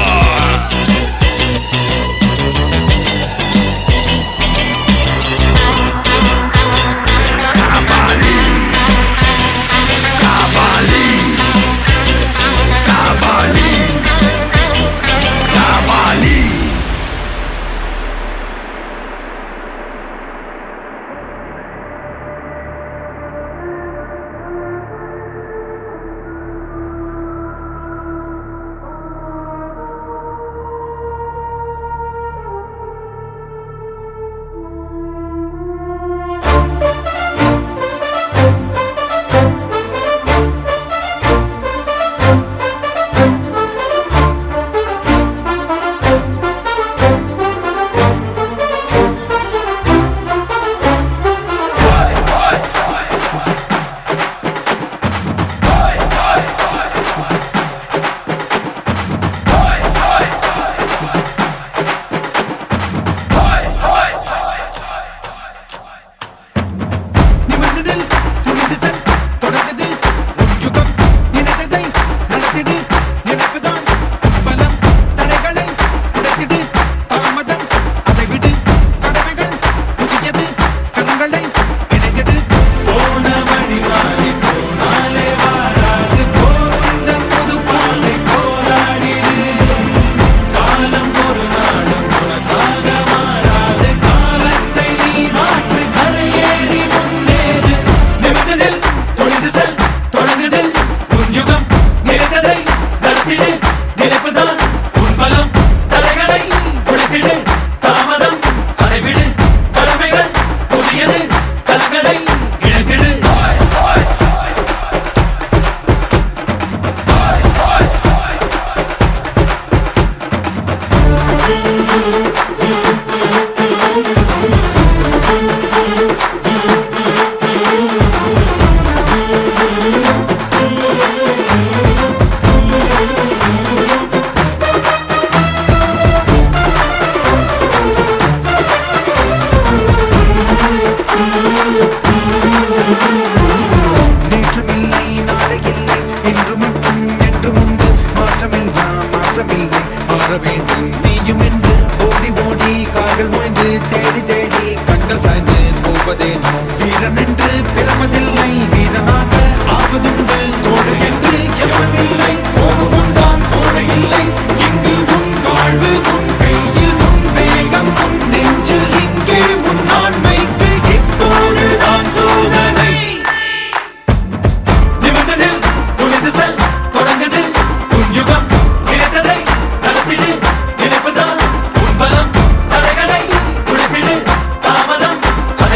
Speaker 2: கபாலி கபாலி கபாலி கபாலி.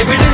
Speaker 7: விடு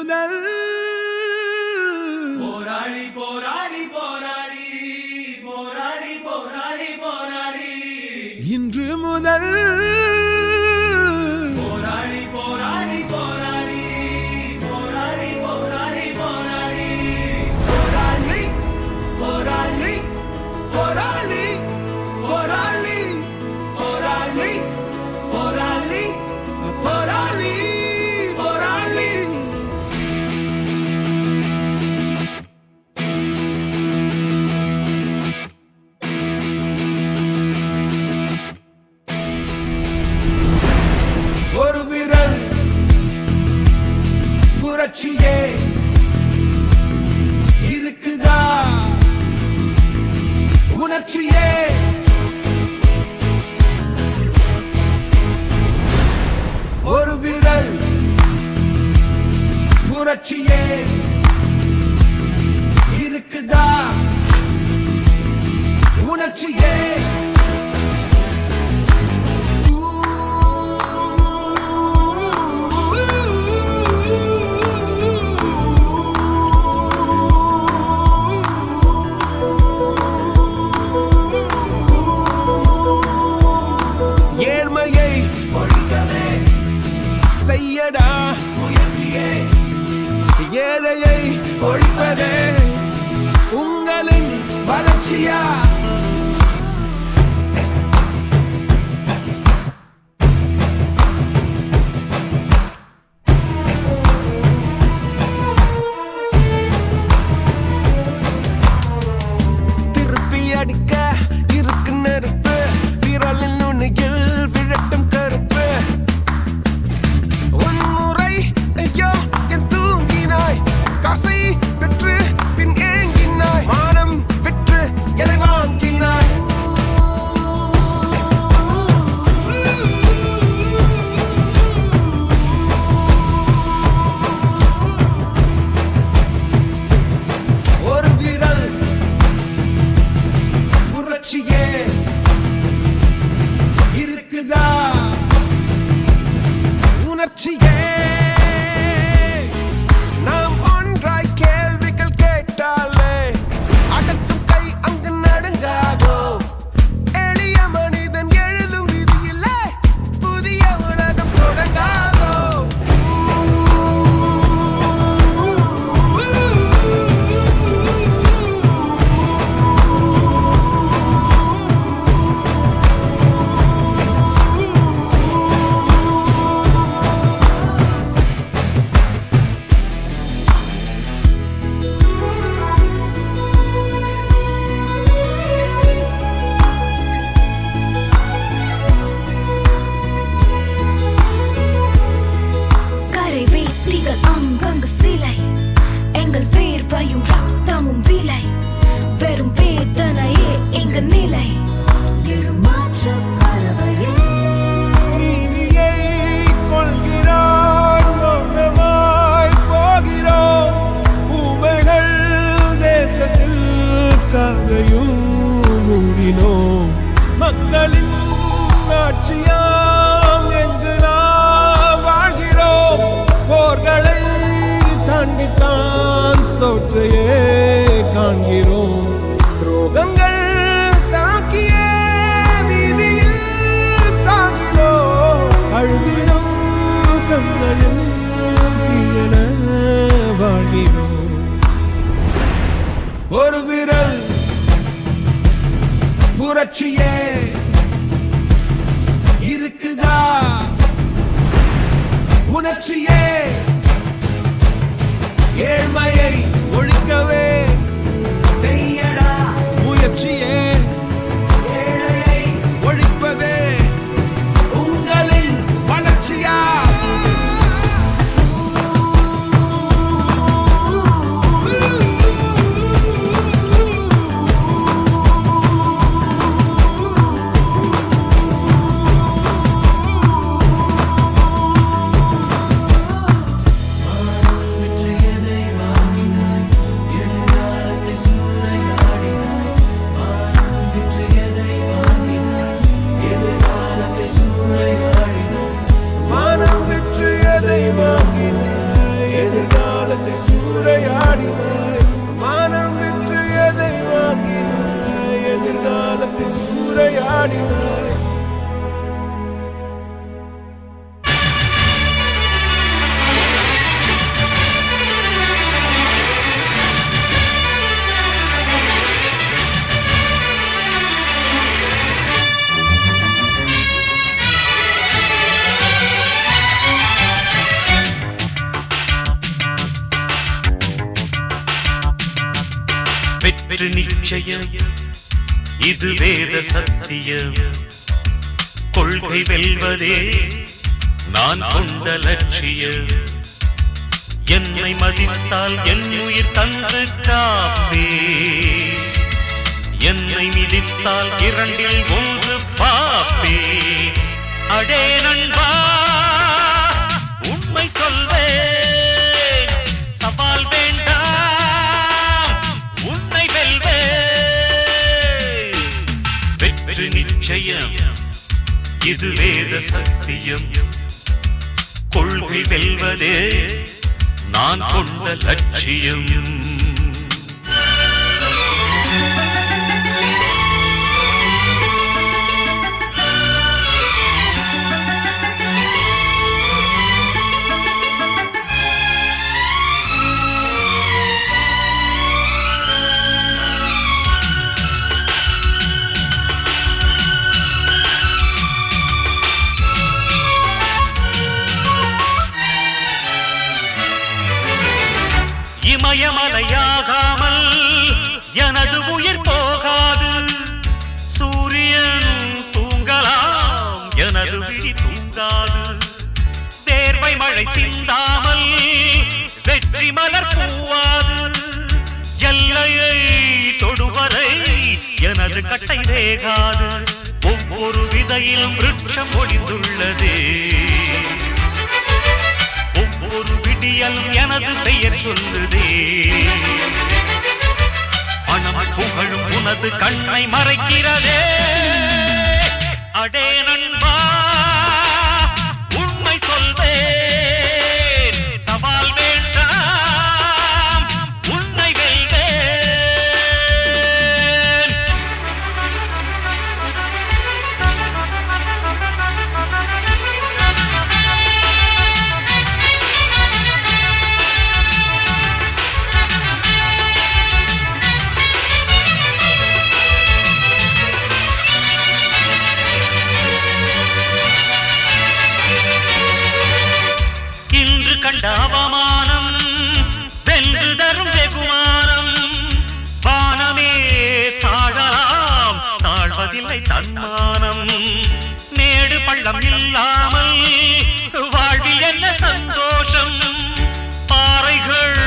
Speaker 9: முதல்
Speaker 5: போராளி போராளி போராளி போராளி போராளி போராளி
Speaker 9: இன்று முதல்
Speaker 5: போராளி போராளி போராளி போராளி போராளி போராளி போராளி போராளி போராளி போராளி போராளி போராளி போராளி போராளி ஒரு விரல் புரட்சியே இருக்குதா உணர்ச்சியே ஒரு விரல் புரட்சியே இருக்குதா உணர்ச்சியே
Speaker 9: ஏழ்மையை
Speaker 5: ஒழிக்கவே
Speaker 9: செய்யடா
Speaker 5: முயற்சியே
Speaker 9: ஏழையை
Speaker 5: ஒழிப்பதே
Speaker 9: உங்களின் வளர்ச்சியா திருப்பி அடிக்க இருக்கு நெருப்பு விரலின் நுனியில் விழட்டும் கருப்பு உன்முறை ஐயோ என் தூங்கினாய் காசை பெற்று பின் ஏங்கினாய் மானம் பெற்று எதை வாங்கினாய்
Speaker 5: ஒரு விரல் புரட்சியே இருக்குதா
Speaker 9: உணர்ச்சியே நாம் ஒன்றாய் கேள்விகள் கேட்டாலே அடக்கும் கை அங்கு நடுங்காதோ எளிய மனிதன் எழுதும் விதியிலே புதிய உலகம் தொடங்காதோ
Speaker 3: கரை வேட்டிகள் அங்கங்கு சிலை எங்கள் வேர்வையும் ரத்தமும் விலை வெறும் வேதனையே எங்கள் நிலை எழுமாற்றம் பறவையே
Speaker 9: நீதியை கொள்கிறோம் மௌனமாய் போகிறோம் ஊமைகள் தேசத்தில் கதையும் மூடினோம் மக்களின் ஆட்சியாம் என்று நாம் வாழ்கிறோம் போர்களை தாண்டித்தான் சோற்றையே காண்கிறோம் துரோகங்கள் தாக்கியே வீதியில் சாகிறோம் அழுதிடும் கண்களில் தீயன வாழ்கிறோம்
Speaker 5: ஒரு விரல் புரட்சியே இருக்குதா உணர்ச்சியே ஏழ்மையை
Speaker 9: ஒழிக்கவே
Speaker 5: செய்
Speaker 8: வெற்றி நிச்சயம் இது வேத சத்தியம் கொள்கை வெல்வதே நான் கொண்ட லட்சியம் என்னை மதித்தால் என் உயிர் தந்து காப்பே என்னை மிதித்தால் இரண்டில் ஒன்று பாப்பே அடே நண்பா உண்மை சொல்வேன் சவால் வேண்டாம் உன்னை வெல்வேன் வெற்றி நிச்சயம் இது வேத சத்தியம் கொள்கை வெல்வதே நான் கொண்ட லட்சியம் இமயமலையாகாமல் எனது உயிர் போகாது சூரியன் தூங்கலாம் எனது விழி தூங்காது தேர்வை மழை சிந்தாமல் வெற்றி மலர் பூவாது எல்லையை தொடுவரை எனது கட்டை வேகாது ஒவ்வொரு விதையிலும் விருட்சம் ஒளிந்துள்ளதே ஒவ்வொரு விடியலும் எனது பெயர் சொல்லுதே பணம் புகழும் உனது கண்ணை மறைக்கிறதே அடே நண்பா உண்மை சொல்வேன் சவால் வேண்டாம் உன்னை வெல்வேன் கண்ட அவமானம் வென்று தரும் வெகுமானம் வானமே தாழலாம் தாழ்வதில்லை தன்மானம் மேடு பள்ளம் இல்லாமல் வாழ்வில் என்ன சந்தோஷம் பாறைகள்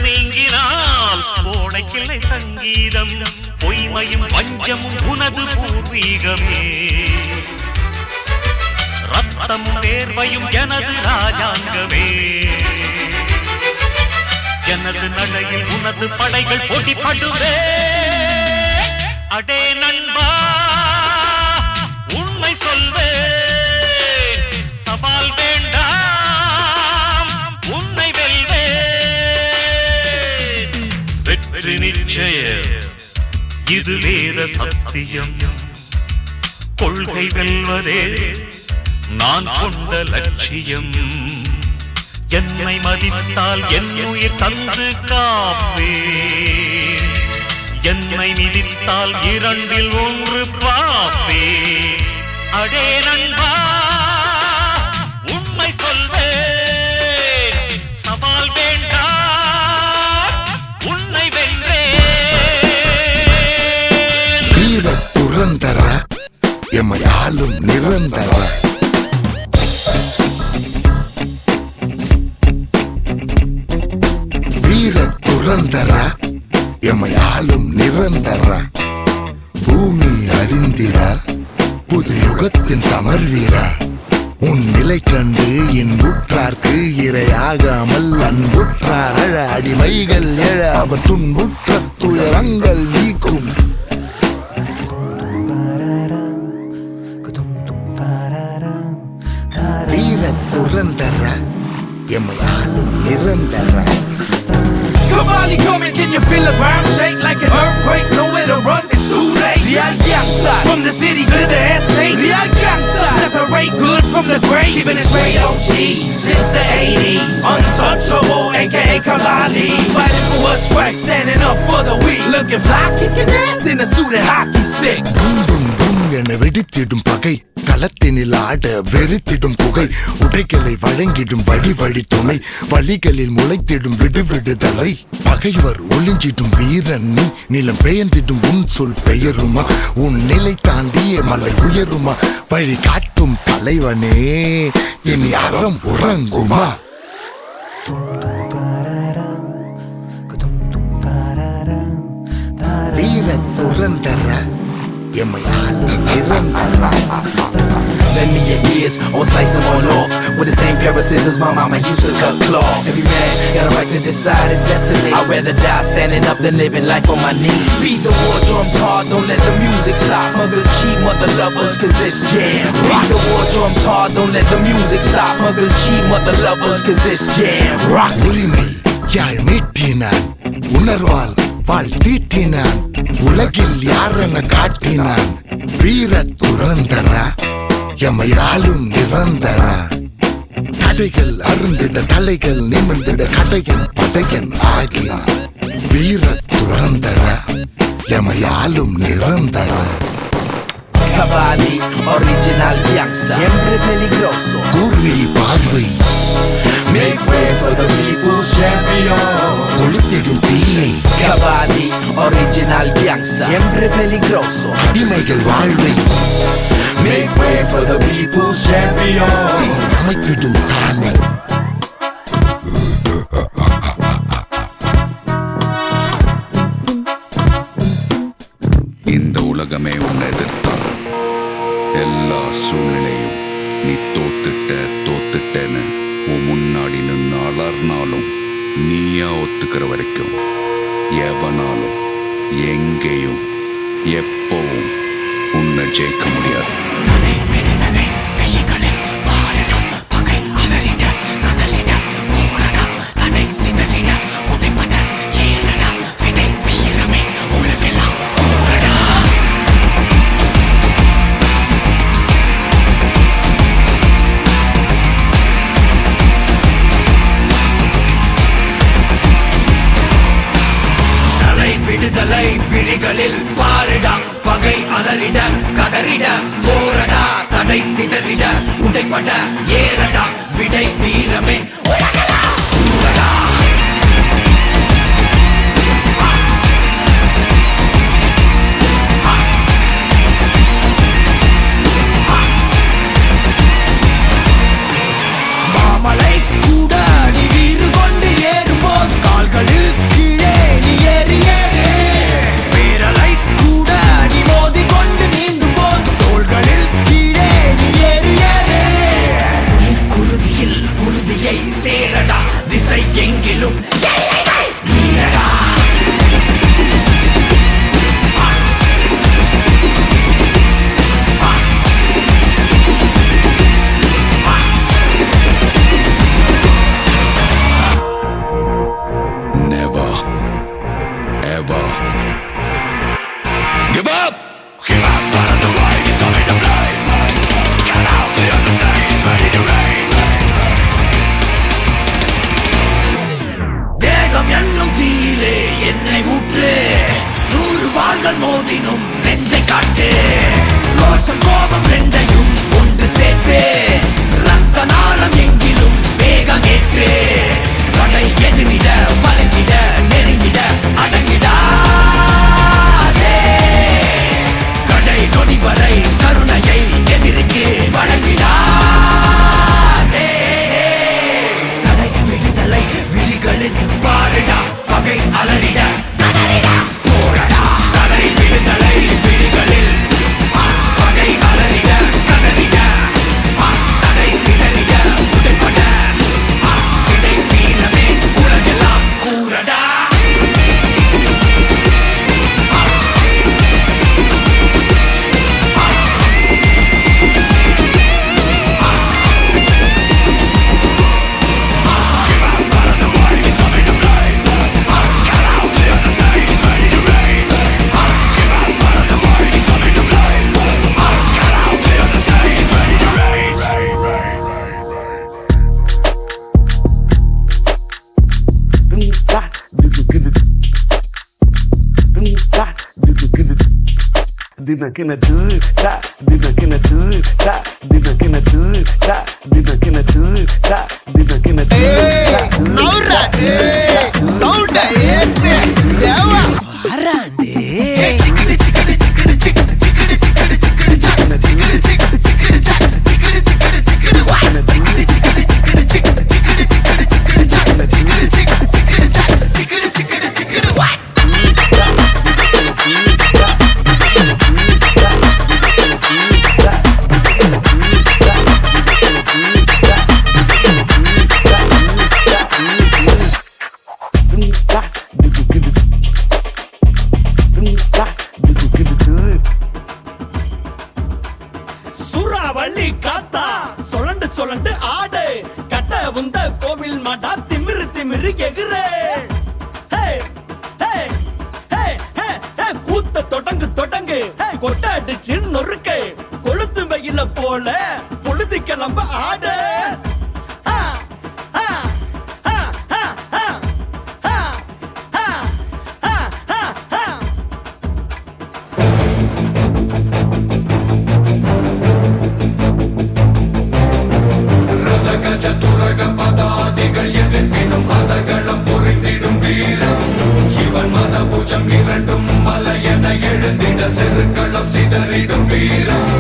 Speaker 8: நீங்கினால் கோடைக்கில்லை சங்கீதம் பொய்மையும் வஞ்சமும் உனது பூர்வீகமே ரத்தமும் வேர்வையும் எனது ராஜாங்கமே எனது நடையில் உனது படைகள் போட்டிப்படுவே அடே நண்பா உண்மை சொல்வேன் சவால் வேண்டாம் உன்னை வெல்வேன் வெற்றி நிச்சயம் இது வேத சத்தியம் கொள்கை வெல்வதே நான் கொண்ட லட்சியம் என்னை மதித்தால் என் உயிர் தந்து காப்பே என்னை மிதித்தால் இரண்டில் ஒன்று பாப்பே அடே நண்பா உண்மை சொல்வேன் சவால் வேண்டாம் உன்னை வென்றேன்
Speaker 11: வீர துரந்தர எம்மை ஆளும் நிரந்தர துரந்தர எம்மை ஆளும் நிரந்தர பூமி அறிந்திர புது யுகத்தின் சமர்வீர உன் நிலை கண்டு இன்புற்றார்க்கு இரையாகாமல் அன்புற்றார் அழ அடிமைகள் எழ அவர் துன்புற்ற துயரங்கள் நீக்கும் வீர துரந்தர எம்மை ஆளும் நிரந்தர
Speaker 7: Come on, coming, can you feel the ground shake like an earthquake? Nowhere to run, it's too late. Real gangsta, from the city to the estate. Real gangsta, separate good from the great. Keeping it straight OGs since the 80s. Untouchable, aka Kalani. Fighting for what's right, standing up for the weak. Looking fly, kicking ass in a suit and hockey stick.
Speaker 11: Boom boom boom என வெடித்திடும் பகை களத்தினில் ஆட வெறித்திடும் புகை உடைகளை வழங்கிடும் வழி வழி துணை வழிகளில் முளைத்திடும் விடுவிடுதலை பகைவர் ஒளிஞ்சிடும் வீரன் நீ நிலம் பெயர்ந்திடும் உன் சொல் பெயருமா உன் நிலை தாண்டிய மலை உயருமா வழி காட்டும் தலைவனே இனி அறம் உறங்குமா வீர துறந்தர எம்மையாலும் இறந்தர.
Speaker 7: Lend me your ears or slice them all off with the same pair of scissors my mama used to cut cloth. Every man got a right to decide his destiny. I'd rather die standing up than living life on my knees. Beat the war drums hard, don't let the music stop. Mother cheat, mother lovers, cause it's jam. Beat the war drums hard, don't let the music stop. Mother cheat, mother lovers, cause it's jam. Rock.
Speaker 11: உரிமை யாழ் மீட்டினான் உணர்வால் வாழ் தீட்டினான் உலகில் யாரென காட்டினான் வீர துறந்தரா எமையாலும் நிரந்தரா தடைகள் அருந்திட தலைகள் நிமிர்ந்திட கடையன் படையன் ஆகினான் வீர துறந்தரா எமையாலும் நிரந்தரா.
Speaker 7: Cavalli, original gangsta, siempre peligroso.
Speaker 11: கூர்மை பார்வை
Speaker 7: Make way for the people's champion.
Speaker 11: கொளுத்திடும் தீயை
Speaker 7: Cavalli, original gangsta, siempre peligroso.
Speaker 11: அடிமைகள் வாழ்வை
Speaker 7: Make way for the people's champion.
Speaker 11: சீரமைத்திடும் தானை
Speaker 2: இந்த உலகமே உன்னை எதிர்த்தாலும் எல்லா சூழ்நிலையும் நீ தோத்துட்டேன்னு உன் முன்னாடி நின்று அலர்னாலும் நீயா ஒத்துக்கிற வரைக்கும் எவனாலும் எங்கேயும் எப்பவும் உன்னை ஜெயிக்க முடியாது.
Speaker 7: விடுதலை விழிகளில் பாரிடா பகை அலறிட கதறிட போரடா தடை சிதறிட உடைப்பட ஏறடா விடை வீரமே உலகெல்லாம் மாமலை கூட நீ வீறு கொண்டு ஏறும்போது கால்களில் கீழே நீ ஏறி எங்கிலும் நீரடா.
Speaker 2: Never ever give up. Give up, part of the ride is coming to play. Get out, the other side is ready to race.
Speaker 7: என்னும் தீயிலே என்னை ஊற்று 100 வாள்கள் மோதினும் நெஞ்சை காட்டு ரோஷம் கோபம் ரெண்டையும் ஒன்று சேர்த்து ரத்த நாளம் எங்கிலும் வேகம் ஏற்று படை எதிரிட வளைந்திட நெருங்கிட அடங்கிடாதே கடை நொடி வரை கருணையை எதிரிக்கு வழங்கிடாதே தடை விடுதலை விழிகளில் பாரிடா பகை அலறிட கதறிட போரடா தடை விடுதலை விழிகளில் பகை அலறிட கதறிட தடை சிதறிட உடைப்பட விடை வீரமே உலகெல்லாம் கூறடா.
Speaker 12: Gonna do that.
Speaker 5: தினக்கின தூத்தா தினக்கின தூத்தா தினக்கின தூத்தா தினக்கின சவுண்ட ஏத்து தேவா ஆராண்டே சிக்கடி சிக்கடி சிக்கடி சிக்கடி சிக்கடி சிக்கடி சிக்கடி சிக்கடி சிக்கடி சிக்கடி சிக்கடி சிக்கடி சிக்கடி சிக்கடி வான சிக்கடி சிக்கடி சிக்கடி சிக்கடி சிக்கடி சிக்கடி சிக்கடி சிக்கடி சிக்கடி சிக்கடி சிக்கடி சிக்கடி வா
Speaker 8: சூறாவளி காத்தா சொலண்டு சொலண்டு ஆடு கட்ட உந்த கோவில் மாட்டா திமிரு திமிரு எகுரு கூத்த தொடங்கு தொடங்கு கொட்ட அடிச்சு நொறுக்கு கொளுத்து வெயில போல பொழுது கிளம்ப ஆடு
Speaker 5: இவன் மத பூஜம் இரண்டும் மலையென எழுந்திட செருக்களம் சிதறிடும் வீரம்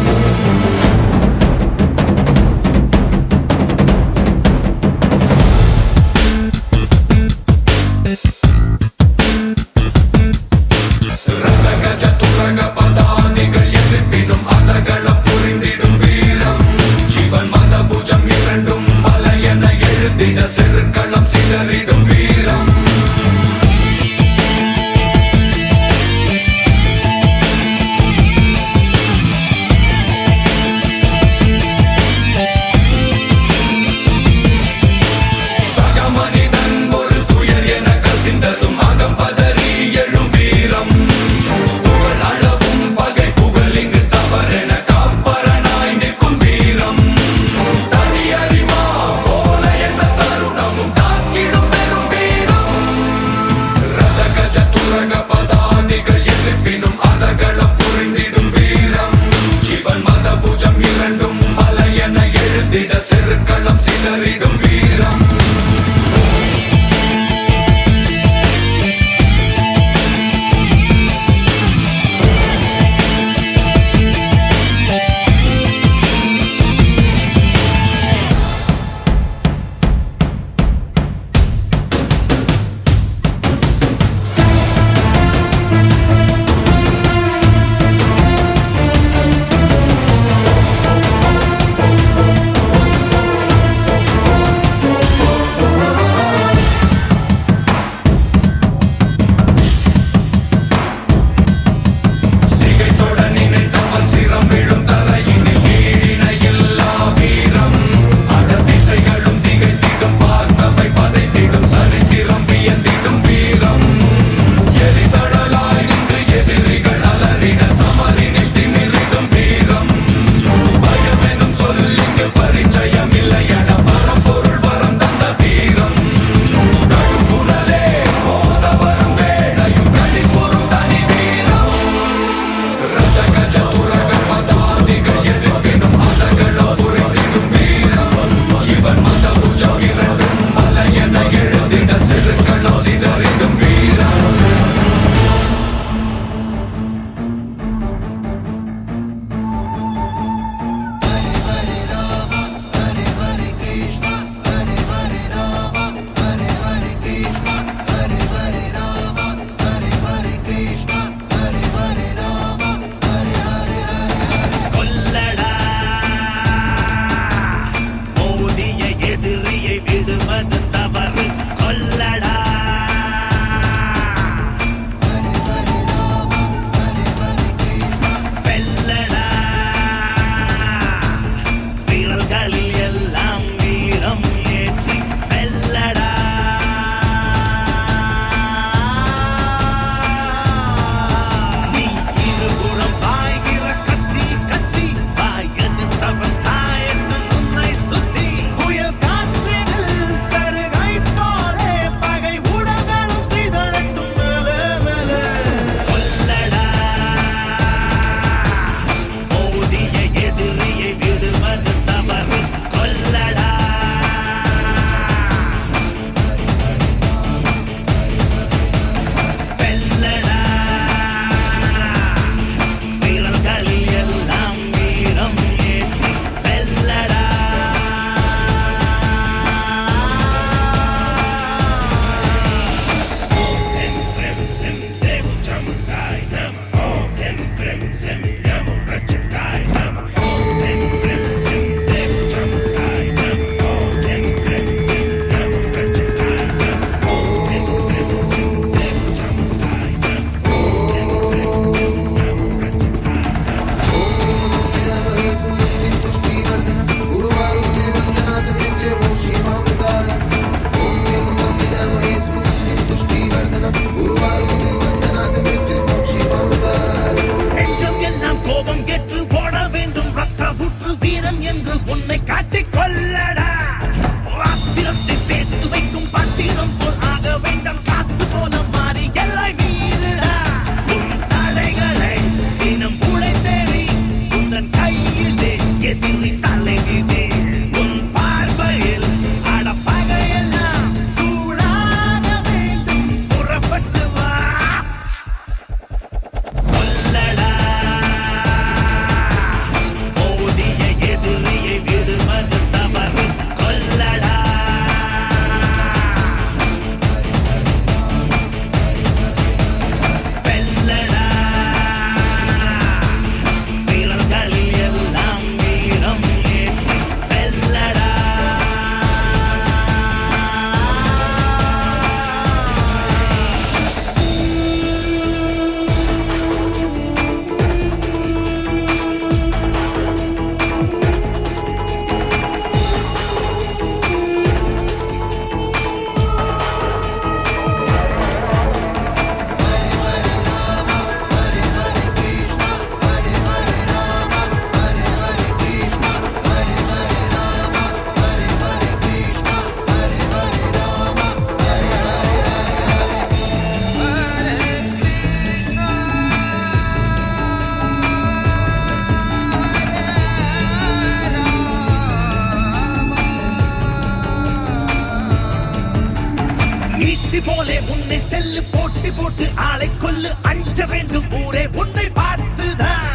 Speaker 8: ஈட்டி போலே உன்னை செல்லு போட்டி போட்டு ஆளை கொல்லு அஞ்ச வேண்டும் ஊரே உன்னை பார்த்துதான்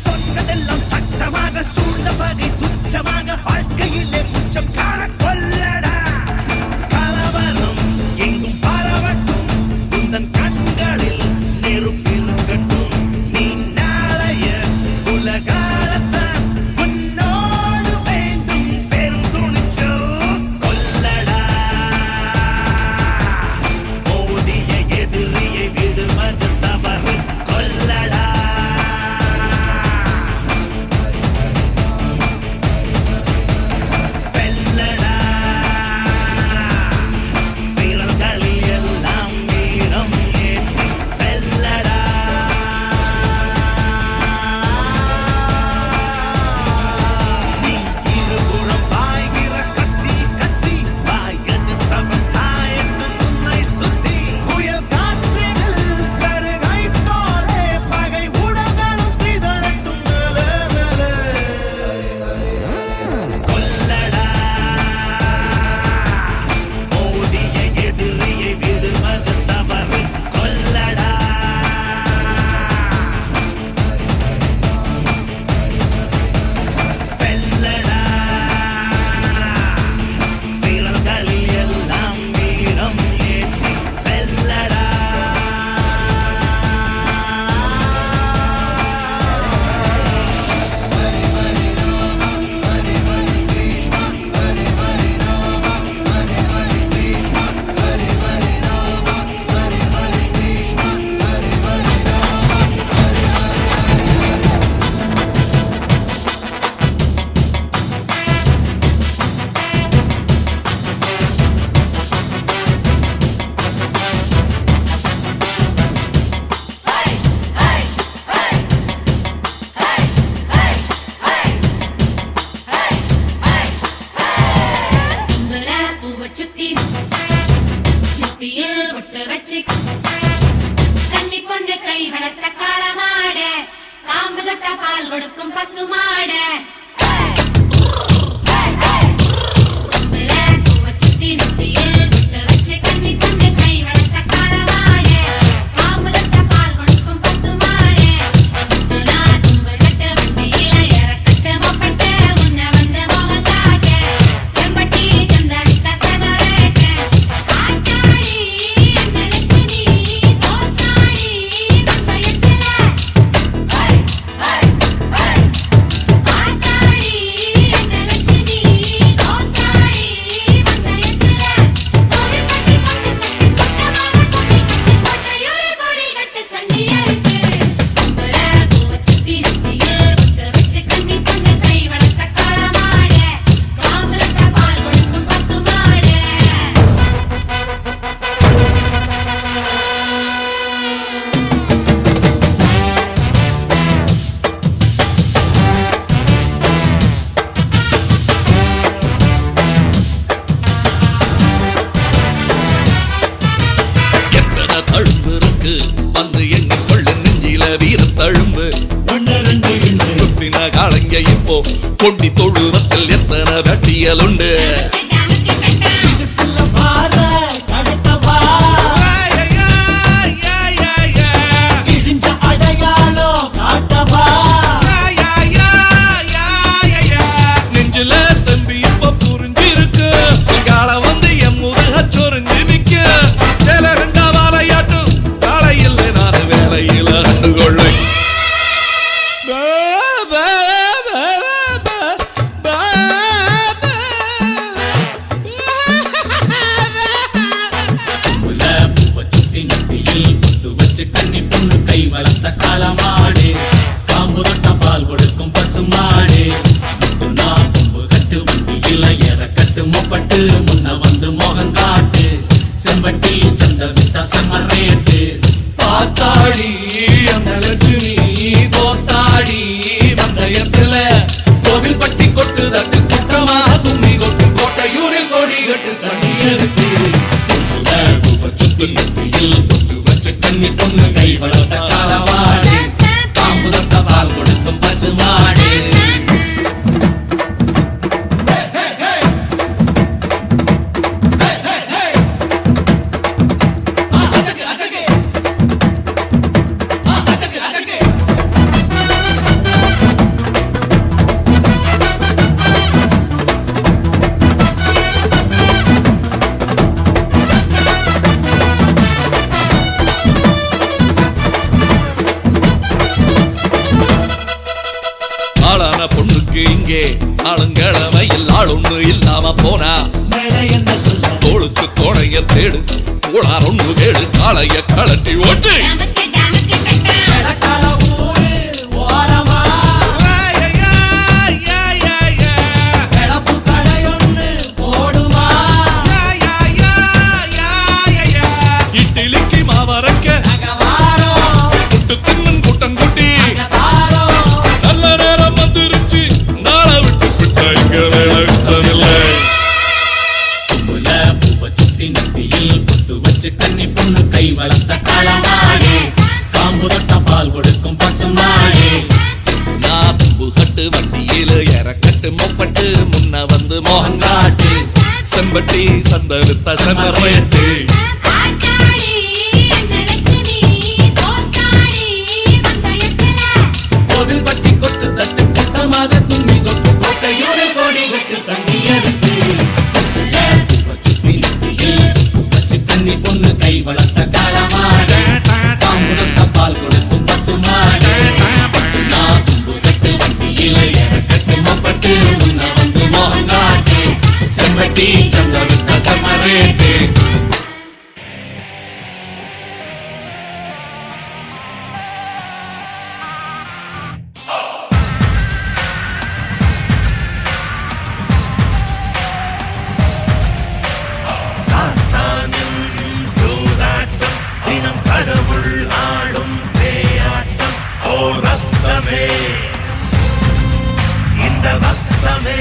Speaker 8: சொன்னதெல்லாம் சட்டமாக சூழ்ந்த பகை துச்சமாக வாழ்க்கையிலே முச்சம் காண கொல்லடா கலவரம் எங்கும் பரவட்டும் உந்தன் கண்களில் நெருப்பிருக்கட்டும் நீ நாளைய உலகாலத்தான் உன்னோடு வேண்டும் பெரும் துணிச்சோ கொல்லடா மோதிய எதிரியை விடுவது தவறு கொல்லடா வெல்லடா வீரர்களில் எல்லாம் வீரம் ஏற்றி வெல்லடா நீ இருபுறம் பாய்கிற கத்தி கத்தி வாயது தவம் சாயத்து உன்னை சுத்தி புயல் காற்றினில் சருகை போலே பகை உடங்களும் சிதறட்டும் கொல்லடா மோதிய எதிரியை விடுவது தவறு கொல்லடா வெல்லடா வீரர்களில் எல்லாம் வீரம் ஏற்றி வெல்லடா
Speaker 3: தும்பல பூவ சுத்தி சுத்தியில் விட்டு வச்சு கன்னி பொண்ணு கை வளர்த்த காளமாட காம்பு தொட்ட பால் கொடுக்கும் பசுமாட தும்பல பூவ சுத்தி சுத்தியில் விட்டு வச்சு கன்னி பொண்ணு கை வளர்த்த காளமாட காம்பு தொட்ட பால் கொடுக்கும் பசுமாட தும்பலா தும்பு கட்ட வண்டியில இறக்கட்டு மொப்பட்டு உன்னை வந்து மோகம் காட்ட செம்பட்டி சந்த வித்த செமரேட்ட ஆட்டாடி என்ன லட்சுமி தோத்தாடி வந்தயத்துல ஆட்டாடி என்ன லட்சுமி தோத்தாடி வந்தயத்துல ஒரு கட்டி கொட்டு கொட்டமான கொடி கட்டி கொட்டையூரு கொடி கட்டு சண்டியருக்கு தும்பல பூவ சுத்தி நெத்தியில் விட்டு வச்சு கன்னி பொண்ணு கை வளர்த்த காளமாட காம்பு தொட்ட பால் கொடுக்கும் பசுமாட
Speaker 2: எத்தனை தழும்பு இருக்கு வந்து எண்ணிக்கொள்ள நெஞ்சில வீர தழும்பு சுத்தின காலங்க இப்போ கொண்டி தொழுவத்தில் எத்தனை வெட்டியல் உண்டு நெஞ்சில தம்பி இப்ப புரிஞ்சிருக்கு கால வந்து என் முருக சொரிஞ்சு நிக்க சில ரெண்டா வாழையாட்டும் காலையில் நான் வேலையில கண்டுகொள்ளை பாத்தாடி அந்த லட்சுமி தோத்தாடி வந்தயத்துல கோவில் பட்டி கொட்டு தட்டு குட்டமா கும்மி கொட்டு கோட்டையூரில் கொடி கட்டு சண்டியருக்கு கன்னி பொண்ணு கை வளர்த்த காலவாடி காம்பு தொட்ட பால் கொடுக்கும் பசுமாடு கோளாரொன்னு கேடு காளைய கலட்டி ஓட்டு இட்லிக்கு மாவரைக்க புட்டு தின்னும் கூட்டம் கூட்டி நல்ல நேரம் வந்துருச்சு நாளை விட்டு விட்ட இங்க வேலை
Speaker 8: கன்னி பொண்ணு கை வளர்த்த காளமாடே காம்பு தொட்ட பால் கொடுக்கும் பசுமாடே
Speaker 2: கட்டு வண்டியில இறக்கட்டு மொப்பட்டு முன்ன வந்து மோகங்காட்டு செம்பட்டி சந்தருத்த செமரேட்டு
Speaker 8: கோவில் பட்டி கொட்டு தட்டு கூட்டமாக கும்மி கொட்டு கோட்டையூர கோடி கட்டு சங்கியருக்கு கன்னி பொண்ணு கை வளர்த்த காளமாடே காம்பு தொட்ட பால் கொடுக்கும் பசுமாடே கட்டு வண்டியில இறக்கட்டு மொப்பட்டு முன்ன வந்து மோகங்காட்டு செம்பட்டி சந்தருத்த செமரேட்டு
Speaker 5: தினம் கடவுள் ஆடும் பேயாட்டம் ஓ ரத்தமே இந்த ரத்தமே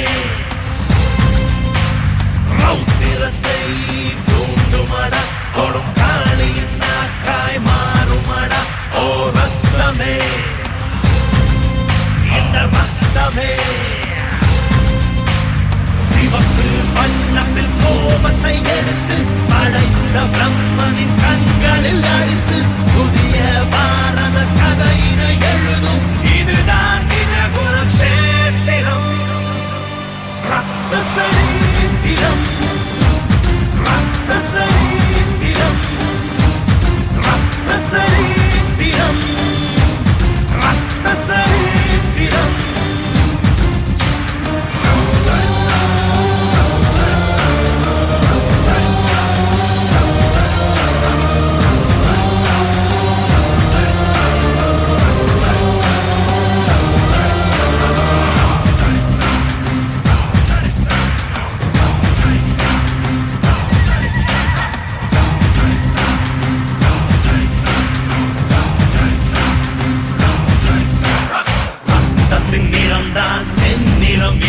Speaker 5: ரௌத்திரத்தை தூண்டுமடா கொடும் காளியின் நாக்காய் மாறுமடா ஓ ரத்தமே இந்த ரத்தமே சிவப்பு வண்ணத்தில் கோபத்தை எடுத்து படைத்த பிரம்மனின் கண்களில் அழித்து புதிய பாரத கதையினை எழுதும் இதுதான் நிஜ குருக்ஷேத்திரம் ரத்த சரித்திரம் ரத்த சரித்திரம் ரத்த சரித்திரம் ரத்த சரித்திரம்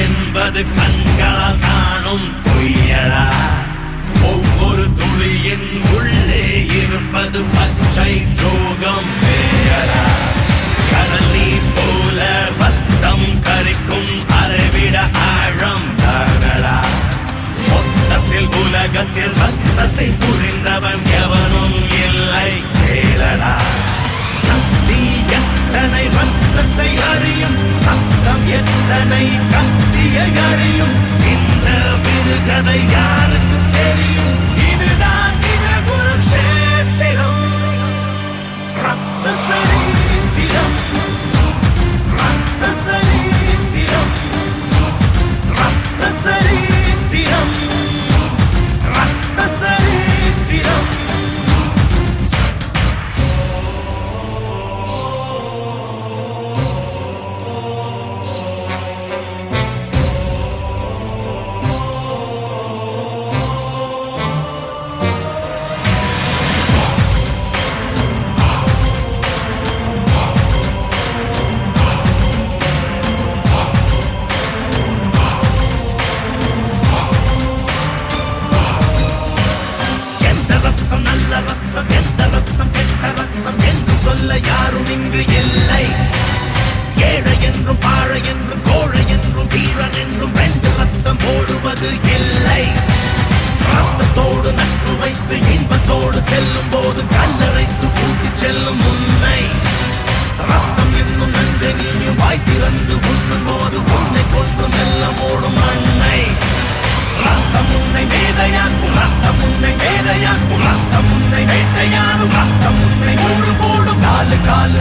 Speaker 5: என்பது கண்களால் காணும் பொய்யடா ஒவ்வொரு துளியின் உள்ளே இருப்பது பச்சை ஜோகம் பேயடா கடல் நீர் போல ரத்தம் கரிக்கும் அரைவிட ஆழம் தானடா மொத்தத்தில் உலகத்தில் ரத்தத்தை புரிந்தவன் எவனும் இல்லை கேளடா நந்தி எத்தனை ரத்தத்தை அறியும் சத்தம் எத்தனை கத்தியை அறியும் இந்த விடுகதை யாருக்கு தெரியும் இதுதான் நிஜ குருக்ஷேத்திரம் ரத்த சரித்திரம் ரத்த சரித்திரம் ரத்த சரித்திரம் ரத்த சரித்திரம் யாரும் இங்கு இல்லை ஏழை என்றும் பாழை என்றும் கோழை என்றும் வீரன் என்றும் ரெண்டு ரத்தம் ஓடுவது இல்லை ரத்தத்தோடு நட்பு வைத்து இன்பத்தோடு செல்லும் போது கல்லறைக்கு கூட்டி செல்லும் உன்னை ரத்தம் என்னும் நன்றி நீயும் வாய் திறந்து உண்ணும் போது உன்னை கொன்று மெல்லம் ஓடும் அன்னை ரத்தம் உன்னை வேதையாக்கும் ரத்தம் உன்னை வேதையாக்கும் ரத்தம் உன்னை வேட்டையாடும் ரத்தம் உன்னை ஊறு போடும் காலு காலு